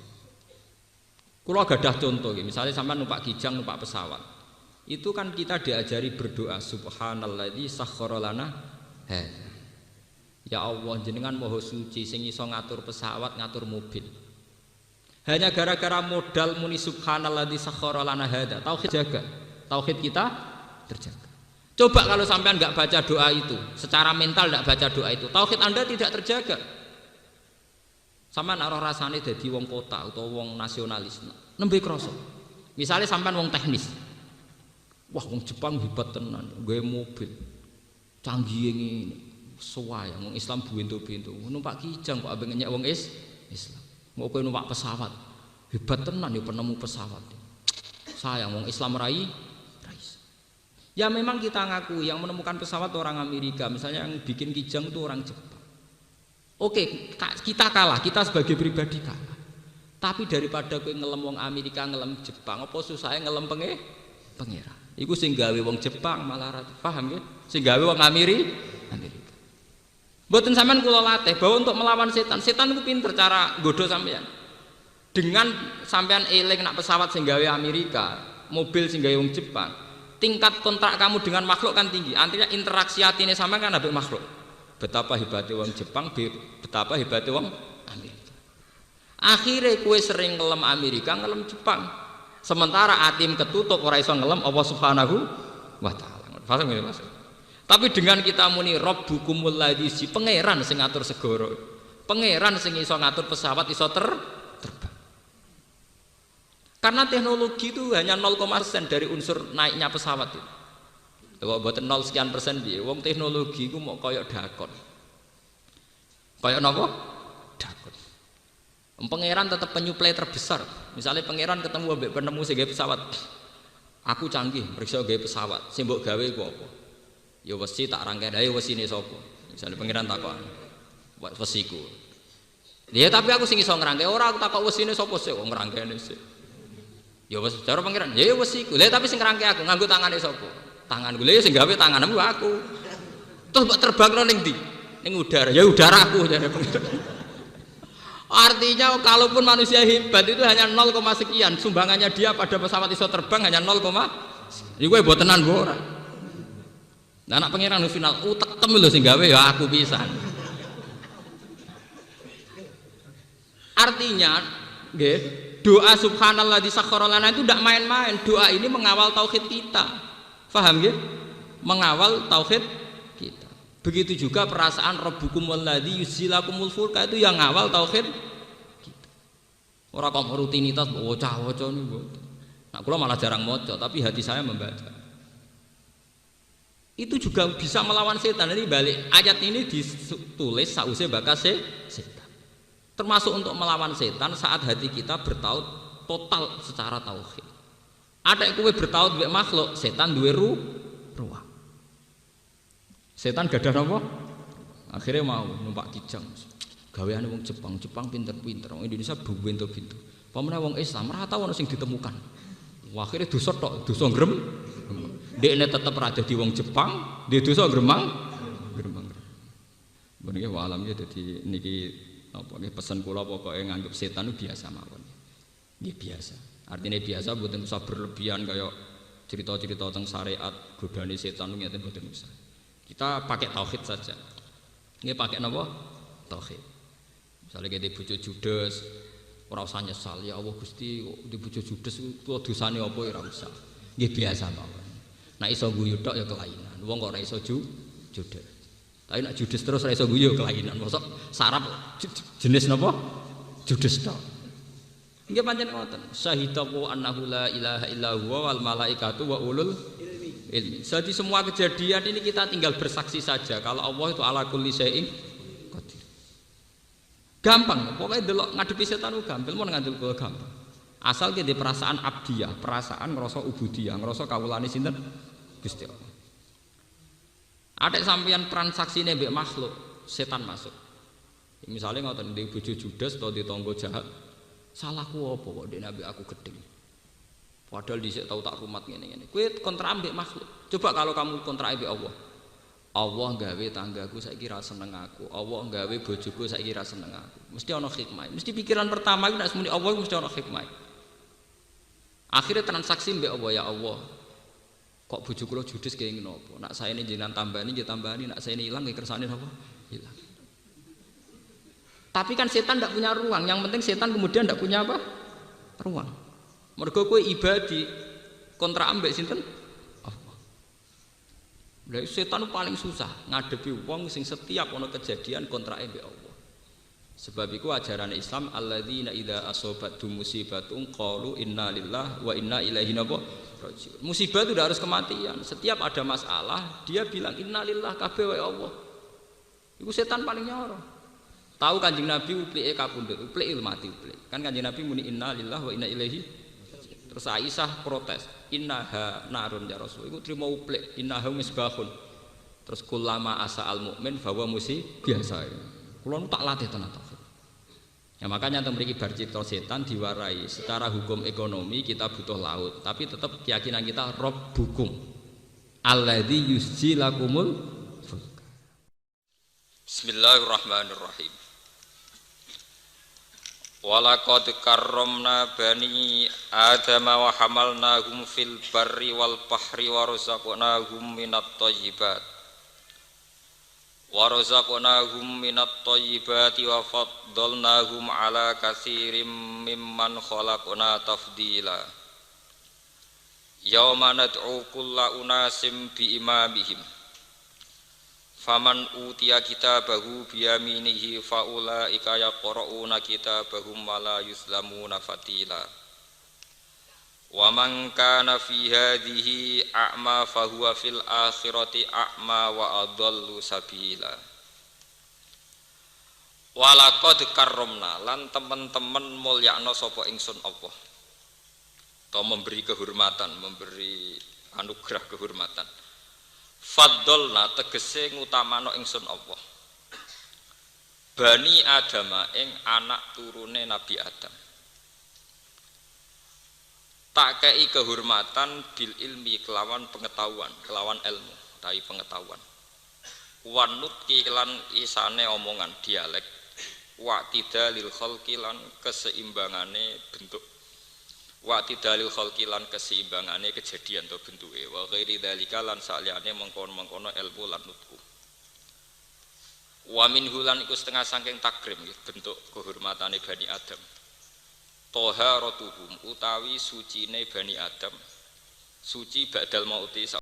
Kula gadah contoh nggih, misalnya sampean numpak kijang, numpak pesawat. Itu kan kita diajari berdoa subhanalladzi sakhkhara lana hadza. Ya Allah jenengan maha suci sing iso ngatur pesawat, ngatur mobil. Hanya gara-gara modal muni subhanalladzi sakhkhara lana hadza, tauhid jaga. Tauhid kita terjaga. Coba kalau sampean enggak baca doa itu, secara mental enggak baca doa itu, tauhid Anda tidak terjaga. Sampean ora rasane dadi wong kota utawa wong nasionalis. Nembe krasa. Misalnya sampean wong teknis. Wah, wong Jepang hebat tenan, gawe mobil canggih ngene, suwaya wong Islam buento-bento, numpak kijang kok ambek nyek wong Islam. Mau kowe numpak pesawat, hebat tenan ya penemu pesawat. Sayang wong Islam rai. Ya memang kita ngaku yang menemukan pesawat orang Amerika, misalnya yang bikin kijang itu orang Jepang. Oke, kita kalah, kita sebagai pribadi kalah. Tapi daripada kowe ngelem wong Amerika, ngelem Jepang, apa susahnya ngelem pangeran. Iku sing gawe wong Jepang malah paham ya? Sing gawe wong Amerika. Mboten sampean kula latih bahwa untuk melawan setan itu pinter cara nggodho sampean. Dengan sampean eling nak pesawat sing gawe Amerika, mobil sing gawe wong Jepang, tingkat kontrak kamu dengan makhluk kan tinggi. Artinya interaksi atine sampean kan ambek makhluk. Betapa hebatnya wong Jepang, betapa hebatnya wong Amerika. Akhirnya kue sering ngelem Amerika, ngelem Jepang. Sementara atim ketutup ora iso ngelem Allah Subhanahu wa taala. Paham ya Mas? Tapi dengan kita muni Rabbukumul ladzi si pangeran sing ngatur segara. Pangeran sing iso ngatur pesawat iso terbang. Karena teknologi itu hanya 0,% dari unsur naiknya pesawat itu. Kalau buat 0 sekian persen dia, wong teknologi itu mau koyok dakon. Koyok napa? Dakon. Pangeran tetap penyuplai terbesar. Misalnya pangeran ketemu ambek penemu sing gawe pesawat. Aku canggih, periksa gawe pesawat. Sing mbok gawe ku apa? Ya wesi tak rangkai, ayo wesine sapa? Misalnya pangeran takon. Wesiku. Ya tapi aku sing iso ngrangkai, ora aku takok wesine sapa sik kok ngrangkene sik. Ya wes cara pangeran, ya wesiku. Lah tapi sing ngrangkai aku nganggo tangane sapa? Tanganku. Lah ya sing gawe tanganmu aku. Terus mbok terbangno ning ndi? Ning udara. Ya udaraku jare pangeran. Artinya kalaupun manusia hebat itu hanya 0, sekian sumbangannya dia pada pesawat iso terbang hanya 0, iku mbok tenan mbok ora. Nah anak pangeran final utek tem lho sing gawe ya aku pisan. Artinya nggih, doa subhanalladzi sakhkhara lana itu tidak main-main. Doa ini mengawal tauhid kita. Paham nggih? Mengawal tauhid kita. Begitu juga perasaan Rabbukumul ladzi yusjilakumul fulka itu yang ngawal tauhid kita. Ora kok rutinitas waca-waca niku. Nah, kula malah jarang maca, tapi hati saya membaca. Itu juga bisa melawan setan. Ini balik ayat ini ditulis sausé bakas setan. Termasuk untuk melawan setan saat hati kita bertaut total secara tauhid. Ada kowe bertaut mbek makhluk, setan duwe ruang. Setan gadah napa? Akhirnya mau numpak kijang. Gaweane wong Jepang pinter-pinter, wong Indonesia bento-bento. Pamane wong Islam ora tau ana sing ditemukan. Wah, akhirnya dosa tok, dosa grem. Dekne tetep ra dadi wong Jepang, dia dosa gremang. Beniki walam ya dadi niki apa nggih pesen kula pokoke nganggep setan itu biasa mawon. Nggih biasa. Artinya biasa mboten usah berlebihan kaya cerita-cerita tentang syariat godane setan ngeten mboten usah. Kita pakai tauhid saja. Nggih pakai napa? Tauhid. Misalnya kita bojo judes, ora usah nyesal ya Allah Gusti kok di bojo judes ku dosane apa ya ora usah. Nggih biasa mawon. Nek iso guyu tok ya kelainan. Wong kok ora iso judes. Tapi nek judes terus ora iso guyu kelainan. Mosok sarap jenis napa? Judes tok. Nggih pancen ngoten. Syahidallahu annahu la ilaha illa huwa wal malaikatu wa ulul ilmi. Jadi semua kejadian ini kita tinggal bersaksi saja kalau Allah itu ala kulli syai'in qadir. Gampang, pokoknya delok ngadepi setan itu gampang, mau ngadepi gampang. Asal kita perasaan abdiyah, perasaan ngerasa ubudiyah, ngerasa kawulane sinten Gusti Allah. Ada sampeyan transaksine mbek makhluk, setan masuk. Misalnya ngoten ndek bojo judes atau di tangga jahat, salahku apa kok dene ambek aku gedeng. Padahal dhisik tau tak rumat ngene-ngene. Kowe kontra ambek makhluk. Coba kalau kamu kontra ambek Allah. Allah gawe tanggaku saiki ra seneng aku. Allah gawe bojoku saiki ra seneng aku. Mesti ana hikmah. Mesti pikiran pertama iku nek semuni Allah mesti ana hikmah. Akhirnya transaksi mbek Allah, ya Allah. Kok bojo kula judes kaya ngene apa? Nak saene jenengan tambani nggih tambani, nak saene ilang nggih kersane napa? Hilang. Tapi kan setan ndak punya ruang. Yang penting setan kemudian ndak punya apa? Ruang. Mergo kowe ibadi kontra ambek sinten? Lah setan paling susah ngadepi wong sing setiap ana kejadian kontrake mbek Allah. Sebab iku ajaran Islam alladzina idza asobatum musibatun qalu inna lillahi wa inna ilaihi raji'un. Musibah itu tidak harus kematian. Setiap ada masalah dia bilang inna lillahi kabeh wa Allah. Iku setan paling nyoro. Tahu Kanjeng Nabi uplike kapundhut, uplik mati uplik. Kan Kanjeng Nabi muni inna lillahi wa inna ilaihi. Terus Aisyah protes, innaha narun ya Rasul. Iku trimo uplik, innaha misbahun. Terus kullama asa al mukmin bahwa musi biasa. Kula tak latih tenan tauhid. Ya makanya teng mriki bar cipta setan diwarai. Secara hukum ekonomi kita butuh laut, tapi tetap keyakinan kita Rabbukum alladzi yusjilakumul fulk. Bismillahirrahmanirrahim. Walaqad karramna bani Adama wa hamalnahum fil barri wal bahri wa razaqnahum minat thayyibat wa faddalnahum ala katsirin mimman khalaqna tafdila. Yauma nad'u kulla unasim bi imamihim faman utiya kitabahu biyaminihi faulaika yaqra'una kitabahum wala yuzlamuna fatila wa man kana fi hadhihi a'ma fahuwa fil akhirati a'ma wa adallu sabila. Walaqad karramna lan teman-teman mulyakna sapa ingsun Allah, atau memberi kehormatan, memberi anugerah kehormatan. Faddalna tegese ngutamano ingsun Allah Bani Adama ing anak turune Nabi Adam. Tak kei kehormatan bil ilmi kelawan pengetahuan, kelawan ilmu, tawi pengetahuan. Wanut lan isane omongan dialek, wa'tidalil khalqi lan keseimbangane bentuk. Wa'tidalil khalqi lan keseimbangane kejadian atau bentuke. Wa ghairi dzalika lan saliyane mengkono-mengkono ilmu lan nutku. Wa minhu lan iku setengah saking takrim bentuk kehormatane Bani Adam. Taharatuhum utawi sucine Bani Adam, suci ba'dal mauti